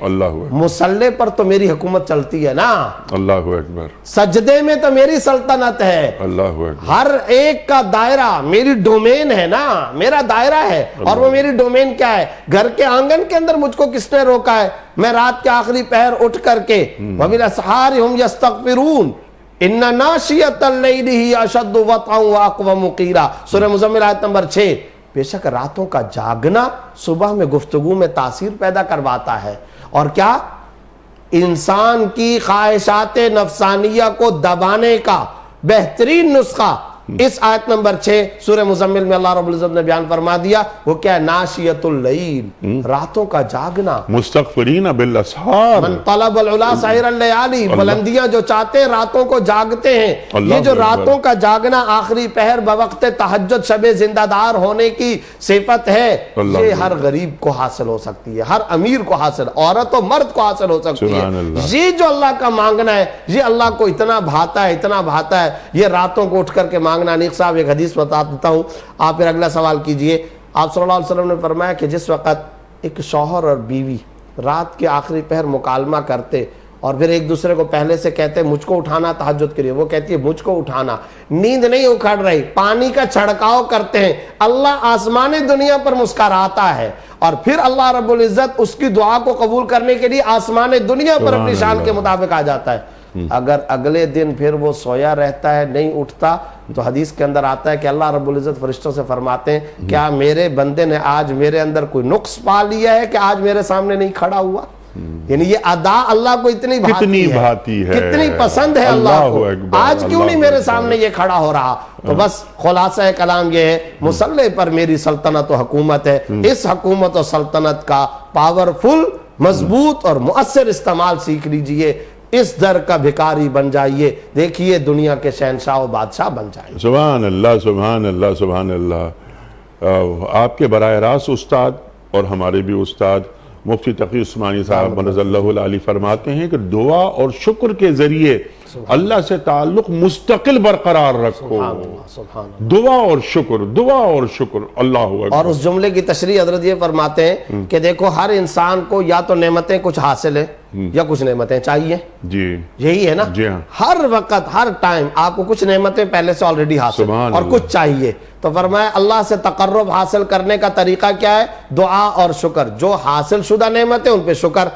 Speaker 4: مصلے پر تو میری حکومت چلتی ہے نا،
Speaker 2: اللہ اکبر،
Speaker 4: سجدے میں تو میری سلطنت ہے،
Speaker 2: اللہ اکبر،
Speaker 4: ہر ایک کا دائرہ میری ڈومین ہے نا، میرا دائرہ ہے. اور وہ میری ڈومین کیا ہے؟ گھر کے آنگن کے اندر مجھ کو کس نے روکا ہے؟ میں رات کے آخری پہر اٹھ کر کے وَبِالْأَسْحَارِ هُمْ يَسْتَغْفِرُونَ اِنَّ نَاشِيَةَ اللَّيْلِ هِيَ أَشَدُّ وَطْئًا وَأَقْوَمُ قِيلًا، سورہ مزمل آیت نمبر 6. بے شک راتوں کا جاگنا صبح میں گفتگو میں تاثیر پیدا کرواتا ہے. اور کیا؟ انسان کی خواہشات نفسانیہ کو دبانے کا بہترین نسخہ اس آیت نمبر 6 سورہ مزمل میں اللہ رب العزت نے بیان فرما دیا. وہ کیا ہے؟ ناشیۃ اللیل، راتوں کا جاگنا.
Speaker 2: مستغفرین بالاسحار،
Speaker 4: من طلب العلا سحر اللیالی، بلندیاں جو چاہتے ہیں راتوں کو جاگتے ہیں. یہ جو راتوں کا جاگنا آخری پہر بوقت تہجد شب زندہ دار ہونے کی صفت ہے، یہ ہر غریب کو حاصل ہو سکتی ہے، ہر امیر کو حاصل، عورت و مرد کو حاصل ہو سکتی ہے. یہ جو اللہ کا مانگنا ہے، یہ اللہ کو اتنا بھاتا ہے، اتنا بھاتا ہے. یہ راتوں کو اٹھ کر کے مانگنا. نیک صاحب ایک حدیث بتا دیتا ہوں، آپ پھر اگلا سوال کیجئے. آپ صلی اللہ علیہ وسلم نے فرمایا کہ جس وقت ایک شوہر اور بیوی رات کے آخری پہر مکالمہ کرتے اور پھر ایک دوسرے کو پہلے سے کہتے مجھ کو اٹھانا تہجد کے لیے، وہ کہتی ہے مجھ کو اٹھانا، نیند نہیں اکھڑ رہی، پانی کا چھڑکاؤ کرتے ہیں، اللہ آسمان دنیا پر مسکراتا ہے اور پھر اللہ رب العزت اس کی دعا کو قبول کرنے کے لیے آسمان دنیا پر اپنی شان کے مطابق آ جاتا ہے. اگر اگلے دن پھر وہ سویا رہتا ہے، نہیں اٹھتا، تو حدیث کے اندر آتا ہے کہ اللہ رب العزت فرشتوں سے فرماتے ہیں کیا میرے بندے نے آج میرے اندر کوئی نقص پا لیا ہے کہ آج میرے سامنے نہیں کھڑا ہوا؟ یعنی یہ ادا اللہ کو اتنی بھاتی ہے، کتنی پسند ہے اللہ کو، آج کیوں نہیں میرے سامنے یہ کھڑا ہو رہا؟ تو بس خلاصہ کلام یہ ہے، مسلح پر میری سلطنت و حکومت ہے. اس حکومت و سلطنت کا پاورفل، مضبوط اور مؤثر استعمال سیکھ لیجئے. اس در کا بھکاری بن جائیے، دیکھیے دنیا کے شہنشاہ و بادشاہ بن جائیے.
Speaker 2: سبحان اللہ، سبحان اللہ، سبحان اللہ. آپ کے براہ راست استاد اور ہمارے بھی استاد مفتی تقی عثمانی صاحب رضی اللہ علیہ فرماتے ہیں کہ دعا اور شکر کے ذریعے اللہ سے تعلق مستقل برقرار رکھو. دعا اور شکر، دعا اور شکر. اللہ اکبر.
Speaker 4: اور اس جملے کی تشریح حضرت یہ فرماتے ہیں کہ دیکھو ہر انسان کو یا تو نعمتیں کچھ حاصل ہیں یا کچھ نعمتیں چاہیے.
Speaker 2: جی
Speaker 4: یہی ہے نا.
Speaker 2: جی ہاں.
Speaker 4: ہر وقت ہر ٹائم آپ کو کچھ نعمتیں پہلے سے آلریڈی حاصل اور کچھ چاہیے. تو فرمایا اللہ سے تقرب حاصل کرنے کا طریقہ کیا ہے؟ دعا اور شکر. جو حاصل شدہ نعمتیں ان پہ شکر،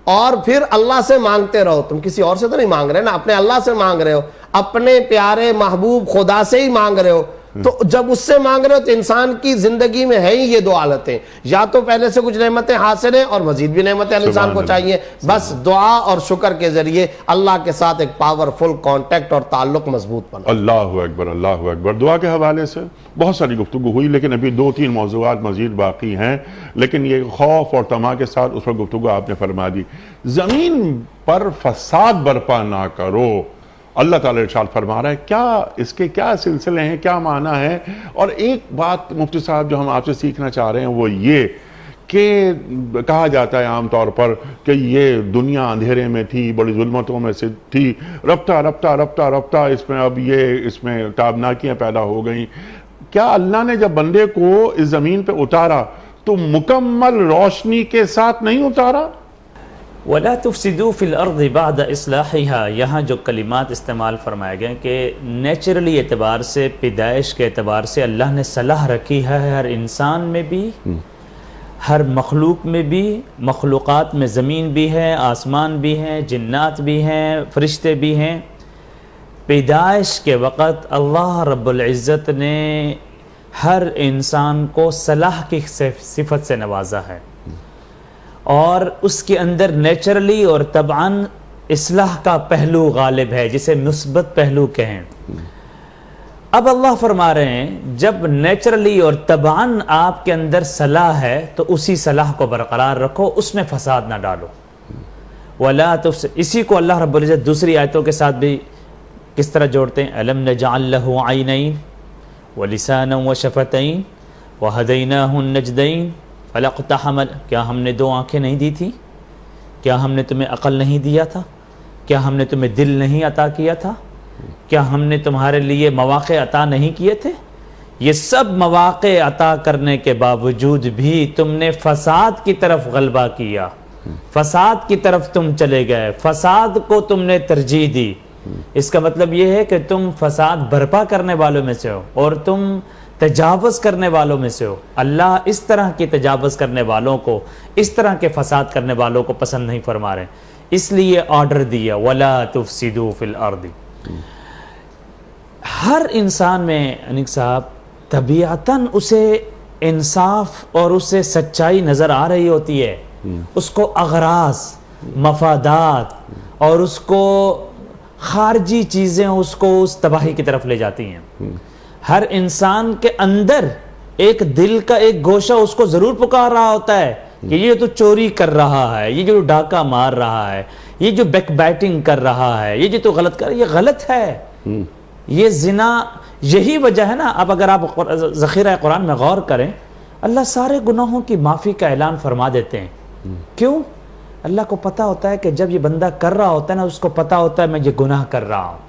Speaker 4: اور پھر اللہ سے مانگتے رہو. تم کسی اور سے تو نہیں مانگ رہے نا، اپنے اللہ سے مانگ رہے ہو، اپنے پیارے محبوب خدا سے ہی مانگ رہے ہو. تو جب اس سے مانگ رہے ہو تو انسان کی زندگی میں ہے ہی یہ دو حالتیں، یا تو پہلے سے کچھ نعمتیں حاصل ہیں اور مزید بھی نعمتیں انسان کو چاہیے. بس دعا اور شکر کے ذریعے اللہ کے ساتھ ایک پاورفل کانٹیکٹ اور تعلق مضبوط بنا.
Speaker 2: اللہ اکبر، اللہ اکبر. دعا کے حوالے سے بہت ساری گفتگو ہوئی، لیکن ابھی 2-3 موضوعات مزید باقی ہیں. لیکن یہ خوف اور طمع کے ساتھ اس پر گفتگو آپ نے فرما دی. زمین پر فساد برپا نہ کرو. اللہ تعالیٰ ارشاد فرما رہا ہے. کیا اس کے کیا سلسلے ہیں، کیا معنی ہے؟ اور ایک بات مفتی صاحب جو ہم آپ سے سیکھنا چاہ رہے ہیں وہ یہ کہ کہا جاتا ہے عام طور پر کہ یہ دنیا اندھیرے میں تھی، بڑی ظلمتوں میں سے تھی، رفتہ رفتہ رفتہ رفتہ اس میں اب یہ اس میں تابناکیاں پیدا ہو گئیں. کیا اللہ نے جب بندے کو اس زمین پہ اتارا تو مکمل روشنی کے ساتھ نہیں اتارا؟
Speaker 5: وَلَا تُفْسِدُوا فِي الْأَرْضِ بَعْدَ إِصْلَاحِهَا. یہاں جو کلمات استعمال فرمائے گئے کہ نیچرلی اعتبار سے، پیدائش کے اعتبار سے اللہ نے صلاح رکھی ہے ہر انسان میں بھی، ہر مخلوق میں بھی، مخلوقات میں زمین بھی ہے، آسمان بھی ہیں، جنات بھی ہیں، فرشتے بھی ہیں. پیدائش کے وقت اللہ رب العزت نے ہر انسان کو صلاح کی صفت سے نوازا ہے، اور اس کے اندر نیچرلی اور طبعاً اصلاح کا پہلو غالب ہے، جسے مثبت پہلو کہیں. اب اللہ فرما رہے ہیں جب نیچرلی اور طبعاً آپ کے اندر صلاح ہے تو اسی صلاح کو برقرار رکھو، اس میں فساد نہ ڈالو. وَلَا تُفْسِدُوا. اسی کو اللہ رب العزت دوسری آیتوں کے ساتھ بھی کس طرح جوڑتے ہیں؟ أَلَمْ نَجْعَلْ لَهُ عَيْنَيْنِ وَلِسَانًا وَشَفَتَيْنِ وَهَدَيْنَاهُ النَّجْدَيْنِ فَلَقْتَحَمَ. کیا ہم نے 2 آنکھیں نہیں دی تھی؟ کیا ہم نے تمہیں عقل نہیں دیا تھا؟ کیا ہم نے تمہیں دل نہیں عطا کیا تھا؟ کیا ہم نے تمہارے لیے مواقع عطا نہیں کیے تھے؟ یہ سب مواقع عطا کرنے کے باوجود بھی تم نے فساد کی طرف غلبہ کیا، فساد کی طرف تم چلے گئے، فساد کو تم نے ترجیح دی. اس کا مطلب یہ ہے کہ تم فساد برپا کرنے والوں میں سے ہو اور تم تجاوز کرنے والوں میں سے ہو. اللہ اس طرح کی تجاوز کرنے والوں کو، اس طرح کے فساد کرنے والوں کو پسند نہیں فرما رہے، اس لیے آرڈر دیا وَلَا تُفْسِدُوا فِي الْأَرْضِ. ہر انسان میں انیک صاحب طبیعتاً اسے انصاف اور اسے سچائی نظر آ رہی ہوتی ہے. اس کو اغراض، مفادات اور اس کو خارجی چیزیں اس کو اس تباہی کی طرف لے جاتی ہیں۔ ہر انسان کے اندر ایک دل کا ایک گوشہ اس کو ضرور پکار رہا ہوتا ہے کہ یہ جو چوری کر رہا ہے، یہ جو ڈاکہ مار رہا ہے، یہ جو بیک بیٹنگ کر رہا ہے، یہ جو تو غلط کر رہا ہے، یہ غلط ہے، یہ زنا۔ یہی وجہ ہے نا، اب اگر آپ ذخیرہ قرآن میں غور کریں، اللہ سارے گناہوں کی معافی کا اعلان فرما دیتے ہیں۔ کیوں؟ اللہ کو پتا ہوتا ہے کہ جب یہ بندہ کر رہا ہوتا ہے نا، اس کو پتا ہوتا ہے میں یہ گناہ کر رہا ہوں۔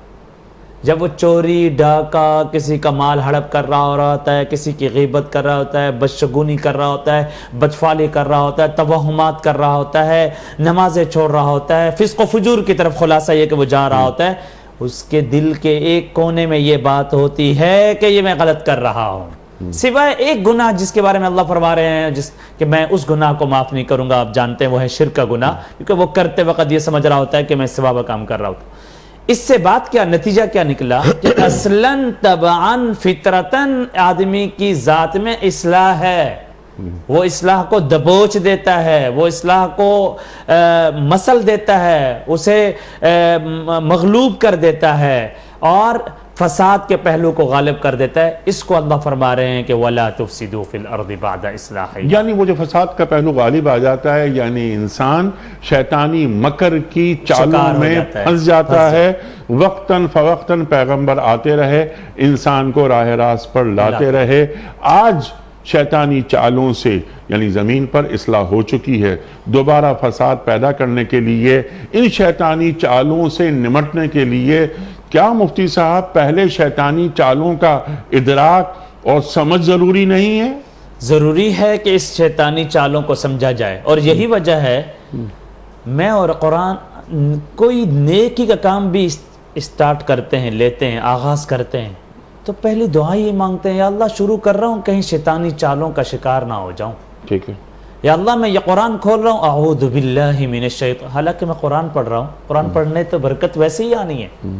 Speaker 5: جب وہ چوری ڈاکہ کسی کا مال ہڑپ کر رہا ہوتا ہے، کسی کی غیبت کر رہا ہوتا ہے، بدشگونی کر رہا ہوتا ہے، بدفعلی کر رہا ہوتا ہے، توہمات کر رہا ہوتا ہے، نمازیں چھوڑ رہا ہوتا ہے، فسق و فجور کی طرف خلاصہ یہ کہ وہ جا رہا ہوتا ہے، اس کے دل کے ایک کونے میں یہ بات ہوتی ہے کہ یہ میں غلط کر رہا ہوں، سوائے ایک گناہ جس کے بارے میں اللہ فرما رہے ہیں کہ میں اس گناہ کو معاف نہیں کروں گا۔ آپ جانتے ہیں وہ ہے شرک کا گناہ، کیونکہ وہ کرتے وقت یہ سمجھ رہا ہوتا ہے کہ میں سوا کا کام کر رہا ہوں۔ اس سے بات کیا نتیجہ کیا نکلا کہ اصلاً طبعاً فطرتاً آدمی کی ذات میں اصلاح ہے، وہ اصلاح کو دبوچ دیتا ہے، وہ اصلاح کو مسل دیتا ہے، اسے مغلوب کر دیتا ہے اور فساد کے پہلو کو غالب کر دیتا ہے۔ اس کو اللہ فرما رہے ہیں کہ وَلَا تُفْسِدُوا فِي الْأَرْضِ بَعْدَ إِصْلَاحِهَا،
Speaker 2: یعنی وہ جو فساد کا پہلو غالب آ جاتا ہے، یعنی انسان شیطانی مکر کی چالوں میں پھنس جاتا ہے، وقتاً فوقتاً پیغمبر آتے رہے، انسان کو راہ راست پر لاتے رہے۔ آج شیطانی چالوں سے یعنی زمین پر اصلاح ہو چکی ہے، دوبارہ فساد پیدا کرنے کے لیے، ان شیطانی چالوں سے نمٹنے کے لیے کیا مفتی صاحب پہلے شیطانی چالوں کا ادراک اور سمجھ ضروری نہیں ہے؟
Speaker 5: ضروری ہے کہ اس شیطانی چالوں کو سمجھا جائے، اور یہی وجہ ہے میں اور قرآن کوئی نیکی کا کام بھی اسٹارٹ کرتے ہیں، لیتے ہیں، آغاز کرتے ہیں تو پہلی دعا یہ مانگتے ہیں، یا اللہ شروع کر رہا ہوں کہیں شیطانی چالوں کا شکار نہ ہو جاؤں،
Speaker 2: ٹھیک ہے،
Speaker 5: یا اللہ میں یہ قرآن کھول رہا ہوں اعوذ باللہ من الشیطان، حالانکہ میں قرآن پڑھ رہا ہوں، قرآن پڑھنے تو برکت ویسے ہی آنی ہے۔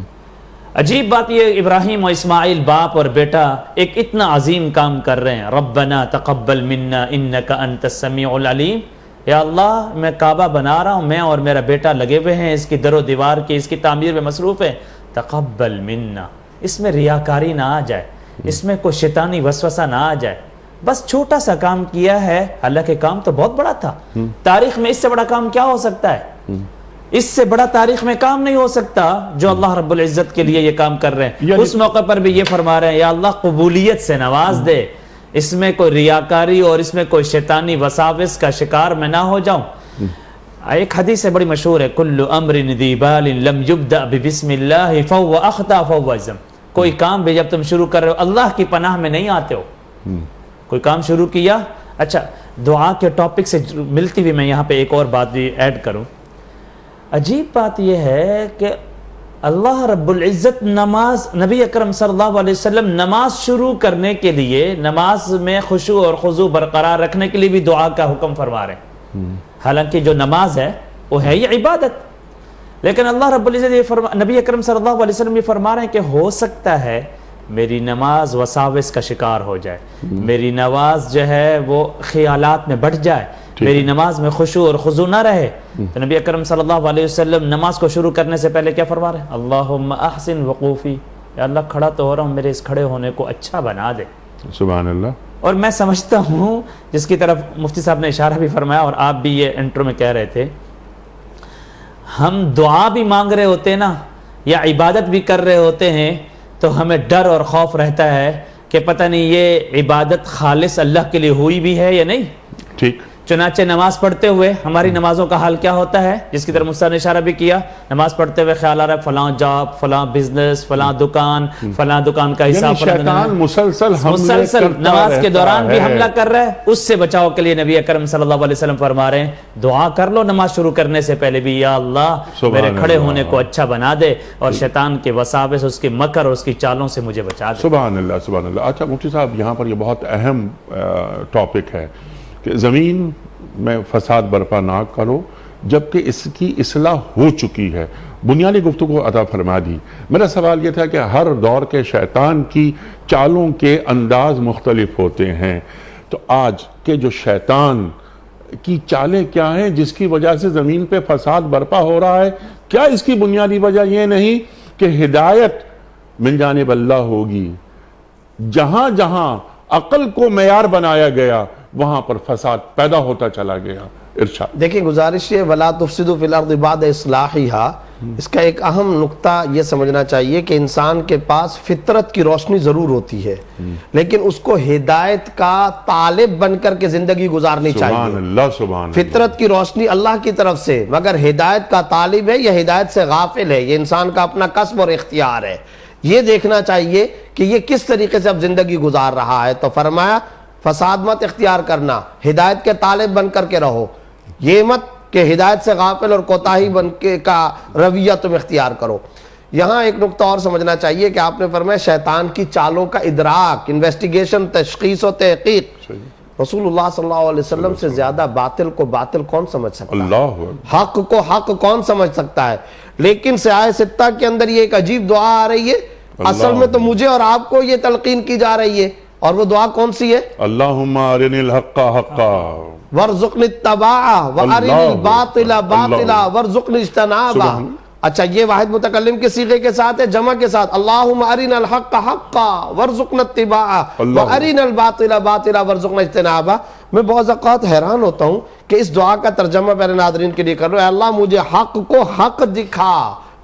Speaker 5: عجیب بات یہ، ابراہیم و اسماعیل باپ اور بیٹا ایک اتنا عظیم کام کر رہے ہیں، ربنا تقبل منا انک انت السمیع العلیم، یا اللہ میں کعبہ بنا رہا ہوں، میں اور میرا بیٹا لگے ہوئے ہیں اس کی در و دیوار کی، اس کی تعمیر میں مصروف ہے، تقبل منا، اس میں ریاکاری نہ آ جائے، اس میں کوئی شیطانی وسوسہ نہ آ جائے، بس چھوٹا سا کام کیا ہے، حالانکہ کام تو بہت بڑا تھا، تاریخ میں اس سے بڑا کام کیا ہو سکتا ہے؟ اس سے بڑا تاریخ میں کام نہیں ہو سکتا جو اللہ رب العزت کے لیے یہ کام کر رہے ہیں۔ اس موقع پر بھی یہ فرما رہے ہیں، یا اللہ قبولیت سے نواز دے، اس میں کوئی ریاکاری اور اس میں کوئی شیطانی وساوس کا شکار میں نہ ہو جاؤں۔ ایک حدیث ہے بڑی مشہور ہے، کل امر ذی بال لم یبدأ ببسم اللہ فهو اخطا فهو اجزم، کوئی کام بھی جب تم شروع کر رہے ہو اللہ کی پناہ میں نہیں آتے ہو، کوئی کام شروع کیا۔ اچھا، دعا کے ٹاپک سے ملتی ہوئی میں یہاں پہ ایک اور بات بھی ایڈ کروں۔ عجیب بات یہ ہے کہ اللہ رب العزت نماز، نبی اکرم صلی اللہ علیہ وسلم نماز شروع کرنے کے لیے، نماز میں خشوع اور خضوع برقرار رکھنے کے لیے بھی دعا کا حکم فرما رہے ہیں، حالانکہ جو نماز ہے وہ ہے یہ عبادت، لیکن اللہ رب العزت یہ نبی اکرم صلی اللہ علیہ وسلم یہ فرما رہے ہیں کہ ہو سکتا ہے میری نماز وساوس کا شکار ہو جائے، میری نماز جو ہے وہ خیالات میں بڑھ جائے، میری نماز میں خشوع اور خضوع نہ رہے۔ تو نبی اکرم صلی اللہ علیہ وسلم نماز کو شروع کرنے سے پہلے کیا فرما رہے ہیں؟ اللہم احسن وقوفی، یا اللہ کھڑا تو ہو رہا ہوں، میرے اس کھڑے ہونے کو اچھا بنا دے۔
Speaker 2: سبحان اللہ۔
Speaker 5: اور میں سمجھتا ہوں جس کی طرف مفتی صاحب نے اشارہ بھی فرمایا اور آپ بھی یہ انٹرو میں کہہ رہے تھے، ہم دعا بھی مانگ رہے ہوتے ہیں نا یا عبادت بھی کر رہے ہوتے ہیں تو ہمیں ڈر اور خوف رہتا ہے کہ پتہ نہیں یہ عبادت خالص اللہ کے لیے ہوئی بھی ہے یا نہیں۔
Speaker 2: ٹھیک،
Speaker 5: چنانچہ نماز پڑھتے ہوئے ہماری نمازوں کا حال کیا ہوتا ہے، جس کی طرف مستر نے اشارہ بھی کیا، نماز پڑھتے ہوئے خیال آ رہا ہے فلاں جاب، فلاں بزنس، فلاں دکان کا حساب،
Speaker 2: شیطان مسلسل
Speaker 5: نماز کے دوران بھی حملہ کر رہا ہے۔ اس سے بچاؤ کے لیے نبی اکرم صلی اللہ علیہ وسلم فرما رہے ہیں دعا کر لو نماز شروع کرنے سے پہلے بھی، یا اللہ میرے کھڑے ہونے کو اچھا بنا دے اور شیطان کے وساوس، اس کی مکر اور اس کی چالوں سے مجھے بچا دے۔
Speaker 2: سبحان اللہ، سبحان اللہ۔ اچھا مفتی صاحب، یہاں پر یہ بہت اہم ٹاپک ہے کہ زمین میں فساد برپا نہ کرو جبکہ اس کی اصلاح ہو چکی ہے، بنیادی گفتگو عطا فرما دی۔ میرا سوال یہ تھا کہ ہر دور کے شیطان کی چالوں کے انداز مختلف ہوتے ہیں، تو آج کے جو شیطان کی چالیں کیا ہیں جس کی وجہ سے زمین پہ فساد برپا ہو رہا ہے؟ کیا اس کی بنیادی وجہ یہ نہیں کہ ہدایت من جانب اللہ ہوگی؟ جہاں جہاں عقل کو معیار بنایا گیا وہاں پر فساد پیدا ہوتا چلا گیا۔ ارشاد۔
Speaker 4: دیکھیں گزارش یہ وَلَا تُفْسِدُوا فِي الْأَرْضِ بَعْدَ إِصْلَاحِهَا، اس کا ایک اہم نقطہ یہ سمجھنا چاہیے کہ انسان کے پاس فطرت کی روشنی ضرور ہوتی ہے، لیکن اس کو ہدایت کا طالب بن کر کے زندگی گزارنی چاہیے۔
Speaker 2: سبحان اللہ، سبحان اللہ۔
Speaker 4: فطرت کی روشنی اللہ کی طرف سے، مگر ہدایت کا طالب ہے یا ہدایت سے غافل ہے، یہ انسان کا اپنا کسب اور اختیار ہے۔ یہ دیکھنا چاہیے کہ یہ کس طریقے سے اب زندگی گزار رہا ہے۔ تو فرمایا فساد مت اختیار کرنا، ہدایت کے طالب بن کر کے رہو، یہ مت کہ ہدایت سے غافل اور کوتاہی بن کے کا رویہ تم اختیار کرو۔ یہاں ایک نقطہ اور سمجھنا چاہیے کہ آپ نے فرمایا شیطان کی چالوں کا ادراک، انویسٹیگیشن، تشخیص و تحقیق۔ رسول اللہ صلی اللہ علیہ وسلم سے زیادہ باطل کو باطل کون سمجھ سکتا ہے؟
Speaker 2: اللہ
Speaker 4: حق کو حق کون سمجھ سکتا ہے؟ لیکن سیاہ ستہ کے اندر یہ ایک عجیب دعا آ رہی ہے، اصل میں تو مجھے اور آپ کو یہ تلقین کی جا رہی ہے، اور وہ دعا کون سی ہے؟
Speaker 2: اللہم ارنی الحق حقا
Speaker 4: وَارْزُقْنِ اتَّبَاعَهُ وَأَرِنِ الْبَاطِلَ بَاطِلًا وَارْزُقْنِ اجْتِنَابَهُ۔ اچھا یہ واحد متکلم کے صیغے کے ساتھ ہے، جمع کے ساتھ، اللہم ارنا الحق حقا وارزقنا اتباعہ وارنا الباطل باطلا وارزقنا اجتنابہ۔ میں بعض اوقات حیران ہوتا ہوں کہ اس دعا کا ترجمہ پہلے ناظرین کے لیے کر رہا ہے، اللہ مجھے حق کو حق دکھا،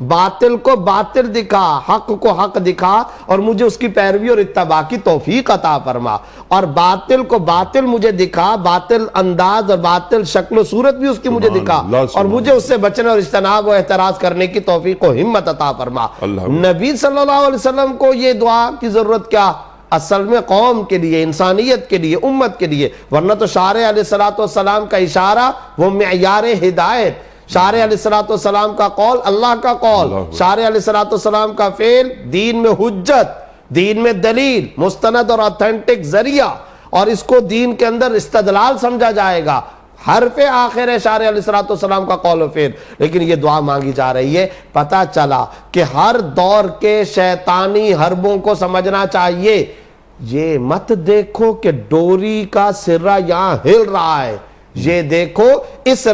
Speaker 4: باطل کو باطل دکھا، حق کو حق دکھا، اور مجھے اس کی پیروی اور اتباع کی توفیق عطا فرما، اور باطل کو باطل مجھے دکھا، باطل انداز اور باطل شکل و صورت بھی اس کی مجھے دکھا، اور مجھے اس سے بچنے اور اجتناب و احتراز کرنے کی توفیق و ہمت عطا فرما۔ نبی صلی اللہ علیہ وسلم کو یہ دعا کی ضرورت کیا؟ اصل میں قوم کے لیے، انسانیت کے لیے، امت کے لیے، ورنہ تو شارع علیہ السلام کا اشارہ وہ معیار ہدایت، شارع علیہ السلام کا قول اللہ کا قول، شارع علیہ السلام کا فعل دین میں حجت، دین میں دلیل، مستند اور اتھینٹک ذریعہ، اور اس کو دین کے اندر استدلال سمجھا جائے گا۔ حرف آخر ہے شارع علیہ السلام کا قول و فعل، لیکن یہ دعا مانگی جا رہی ہے۔ پتہ چلا کہ ہر دور کے شیطانی حربوں کو سمجھنا چاہیے، یہ مت دیکھو کہ ڈوری کا سرہ یہاں ہل رہا ہے، یہ دیکھو اس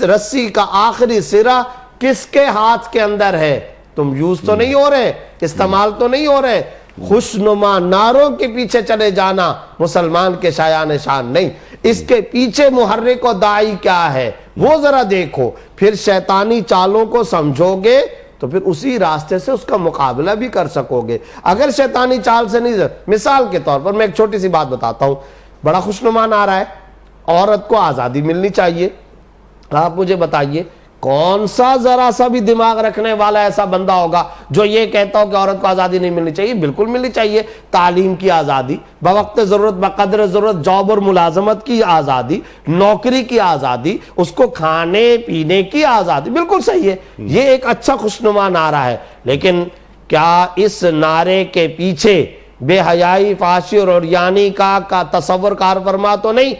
Speaker 4: رسی کا آخری سرہ کس کے ہاتھ کے اندر ہے۔ تم یوز تو نہیں ہو رہے، استعمال تو نہیں ہو رہے، خوشنما نعروں کے پیچھے چلے جانا مسلمان کے شایان شان نہیں، اس کے پیچھے محرک و داعی کیا ہے وہ ذرا دیکھو، پھر شیطانی چالوں کو سمجھو گے تو پھر اسی راستے سے اس کا مقابلہ بھی کر سکو گے۔ اگر شیطانی چال سے نہیں، مثال کے طور پر میں ایک چھوٹی سی بات بتاتا ہوں، بڑا خوشنما نعرہ ہے، عورت کو آزادی ملنی چاہیے۔ آپ مجھے بتائیے کون سا ذرا سا بھی دماغ رکھنے والا ایسا بندہ ہوگا جو یہ کہتا ہو کہ عورت کو آزادی نہیں ملنی چاہیے؟ بالکل ملنی چاہیے۔ تعلیم کی آزادی، بوقت ضرورت بقدر ضرورت جاب اور ملازمت کی آزادی، نوکری کی آزادی، اس کو کھانے پینے کی آزادی، بالکل صحیح ہے، یہ ایک اچھا خوشنما نعرہ ہے۔ لیکن کیا اس نعرے کے پیچھے بے حیائی، فحاشی اور عریانی کا تصور کار فرما تو نہیں؟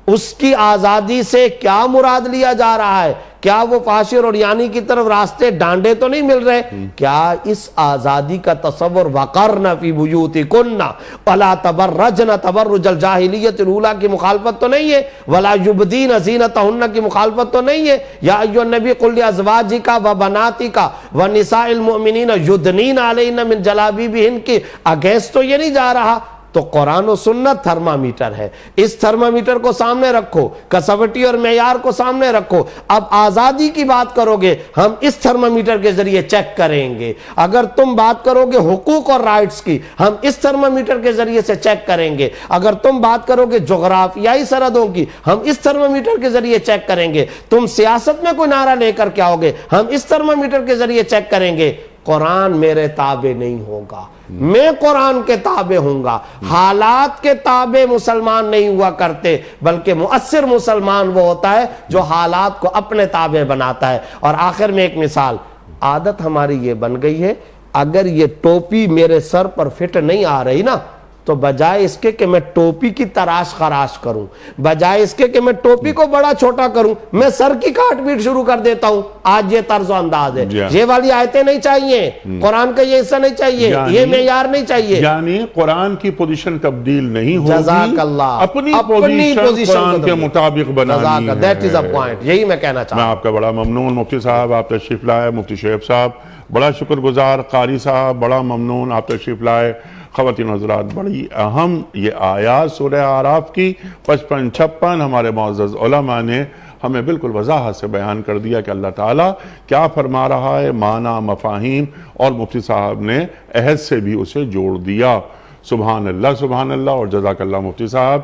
Speaker 4: اس کی آزادی سے کیا مراد لیا جا رہا ہے؟ کیا وہ فحاشی اور عریانی کی طرف راستے ڈانڈے تو نہیں مل رہے؟ کیا اس آزادی کا تصور وَقَرْنَ فِي بُيُوتِكُنَّ وَلَا تَبَرَّجْنَ تَبَرُّجَ الْجَاهِلِيَّةِ الْأُولَىٰ کی مخالفت تو نہیں ہے؟ وَلَا يُبْدِينَ زِينَتَهُنَّ کی مخالفت تو نہیں ہے؟ یا ایھا النبی قل لِأَزْوَاجِكَ وَبَنَاتِكَ وَنِسَاءِ الْمُؤْمِنِينَ يُدْنِينَ عَلَيْهِنَّ مِنْ جَلَابِيبِهِنَّ کی اگینسٹ تو یہ نہیں جا رہا۔ تو قرآن و سنت تھرمامیٹر ہے، اس تھرمامیٹر کو سامنے رکھو، کسوٹی اور معیار کو سامنے رکھو۔ اب آزادی کی بات کرو گے ہم اس تھرمامیٹر کے ذریعے چیک کریں گے، اگر تم بات کرو گے حقوق اور رائٹس کی ہم اس تھرمامیٹر کے ذریعے سے چیک کریں گے، اگر تم بات کرو گے جغرافیائی سرحدوں کی ہم اس تھرمامیٹر کے ذریعے چیک کریں گے، تم سیاست میں کوئی نعرہ لے کر کے آؤ گے ہم اس تھرمامیٹر کے ذریعے چیک کریں گے۔ قرآن میرے تابع نہیں ہوگا، میں قرآن کے تابع ہوں گا۔ حالات کے تابع مسلمان نہیں ہوا کرتے، بلکہ مؤثر مسلمان وہ ہوتا ہے جو حالات کو اپنے تابع بناتا ہے۔ اور آخر میں ایک مثال، عادت ہماری یہ بن گئی ہے، اگر یہ ٹوپی میرے سر پر فٹ نہیں آ رہی نا تو بجائے اس کے کہ میں ٹوپی کی تراش خراش کروں، بجائے اس کے کہ میں ٹوپی کو بڑا چھوٹا کروں، میں سر کی کاٹ پیٹ شروع کر دیتا ہوں۔ آج یہ طرز و انداز ہے، یہ والی آیتیں نہیں چاہیے، قرآن کا یہ حصہ نہیں چاہیے، یہ معیار نہیں چاہیے۔
Speaker 2: یعنی قرآن کی پوزیشن تبدیل نہیں ہوگی،
Speaker 4: جزاک اللہ،
Speaker 2: اپنی پوزیشن قرآن کے مطابق بنانی ہے۔
Speaker 4: دیٹ از اے پوائنٹ، یہی میں کہنا چاہتا
Speaker 2: میں
Speaker 4: ہوں۔
Speaker 2: آپ کا بڑا ممنون مفتی صاحب، آپ تشریف لائے، مفتی شعیب صاحب بڑا شکر گزار، قاری صاحب بڑا ممنون آپ تشریف لائے۔ خواتین حضرات، بڑی اہم یہ آیات سورہ اعراف کی 55-56 ہمارے معزز علماء نے ہمیں بالکل وضاحت سے بیان کر دیا کہ اللہ تعالیٰ کیا فرما رہا ہے، معنی، مفاہیم، اور مفتی صاحب نے عہد سے بھی اسے جوڑ دیا۔ سبحان اللہ اور جزاک اللہ مفتی صاحب۔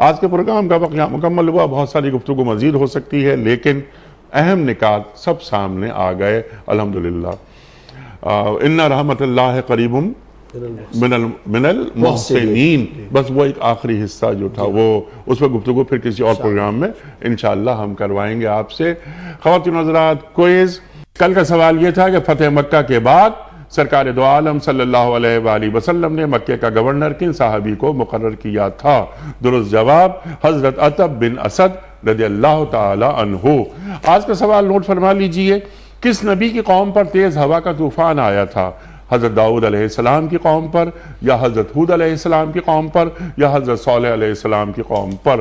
Speaker 2: آج کے پروگرام کا وقت یہاں مکمل ہوا، بہت ساری گفتگو مزید ہو سکتی ہے لیکن اہم نکات سب سامنے آ گئے الحمدللہ۔ ان رحمت اللہ قریب من المحسنین، بس وہ ایک آخری حصہ جو تھا وہ اس پہ گفتگو پھر کسی اور پروگرام میں انشاءاللہ ہم کروائیں گے آپ سے۔ خواتین حضرات، کوئز کل کا سوال یہ تھا کہ فتح مکہ کے بعد سرکار دو عالم صلی اللہ علیہ وآلہ وسلم نے مکہ کا گورنر کن صحابی کو مقرر کیا تھا؟ درست جواب حضرت عتب بن اسد رضی اللہ تعالی عنہ۔ آج کا سوال نوٹ فرما لیجئے، کس نبی کی قوم پر تیز ہوا کا طوفان آیا تھا؟ حضرت داؤد علیہ السلام کی قوم پر، یا حضرت ہود علیہ السلام کی قوم پر، یا حضرت صالح علیہ السلام کی قوم پر؟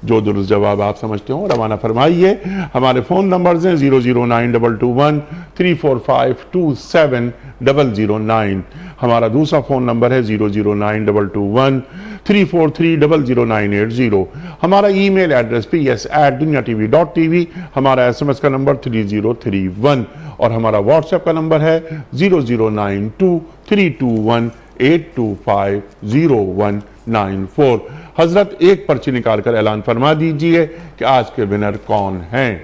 Speaker 2: جو درست جواب آپ سمجھتے ہوں روانہ فرمائیے۔ ہمارے فون نمبرز ہیں 00922 345 27009، ہمارا دوسرا فون نمبر ہے 00922 343 00980، ہمارا ای میل ایڈریس ps@dunyatv.tv، ہمارا SMS کا نمبر 3031، اور ہمارا واٹس ایپ کا نمبر ہے 0092321 825 0194۔ حضرت ایک پرچی نکال کر اعلان فرما دیجئے کہ آج کے ونر کون ہیں۔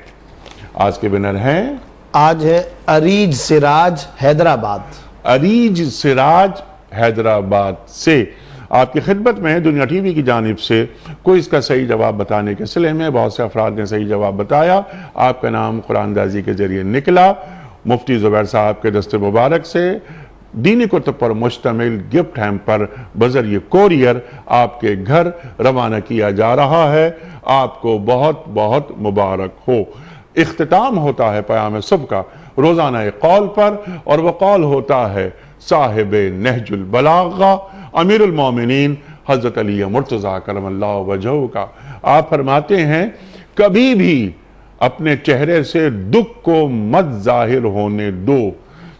Speaker 2: آج کے ونر ہیں،
Speaker 4: آج ہے اریج سراج حیدرآباد۔
Speaker 2: اریج سراج حیدرآباد سے آپ کی خدمت میں دنیا ٹی وی کی جانب سے کوئی اس کا صحیح جواب بتانے کے سلسلے میں بہت سے افراد نے صحیح جواب بتایا۔ آپ کا نام قرآن دازی کے ذریعے نکلا۔ مفتی زبیر صاحب کے دست مبارک سے دینی کتب پر مشتمل گفٹ ہیمپر بذریعہ کوریئر آپ کے گھر روانہ کیا جا رہا ہے۔ آپ کو بہت بہت مبارک ہو۔ اختتام ہوتا ہے پیام صبح کا روزانہ قول پر، اور وہ قول ہوتا ہے صاحب نہج البلاغہ امیر المومنین حضرت علی مرتضیٰ کرم اللہ وجہہ کا۔ آپ فرماتے ہیں کبھی بھی اپنے چہرے سے دکھ کو مت ظاہر ہونے دو،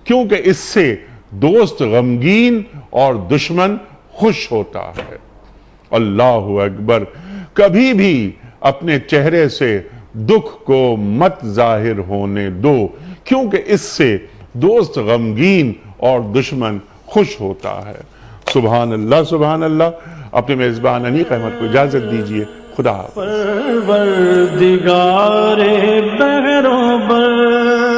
Speaker 2: کیونکہ اس سے دوست غمگین اور دشمن خوش ہوتا ہے۔ اللہ اکبر۔ کبھی بھی اپنے چہرے سے دکھ کو مت ظاہر ہونے دو، کیونکہ اس سے دوست غمگین اور دشمن خوش ہوتا ہے۔ سبحان اللہ۔ اپنے میزبان انیق احمد کو اجازت دیجیے۔ خدا حافظ۔
Speaker 1: پروردگار بہروں بر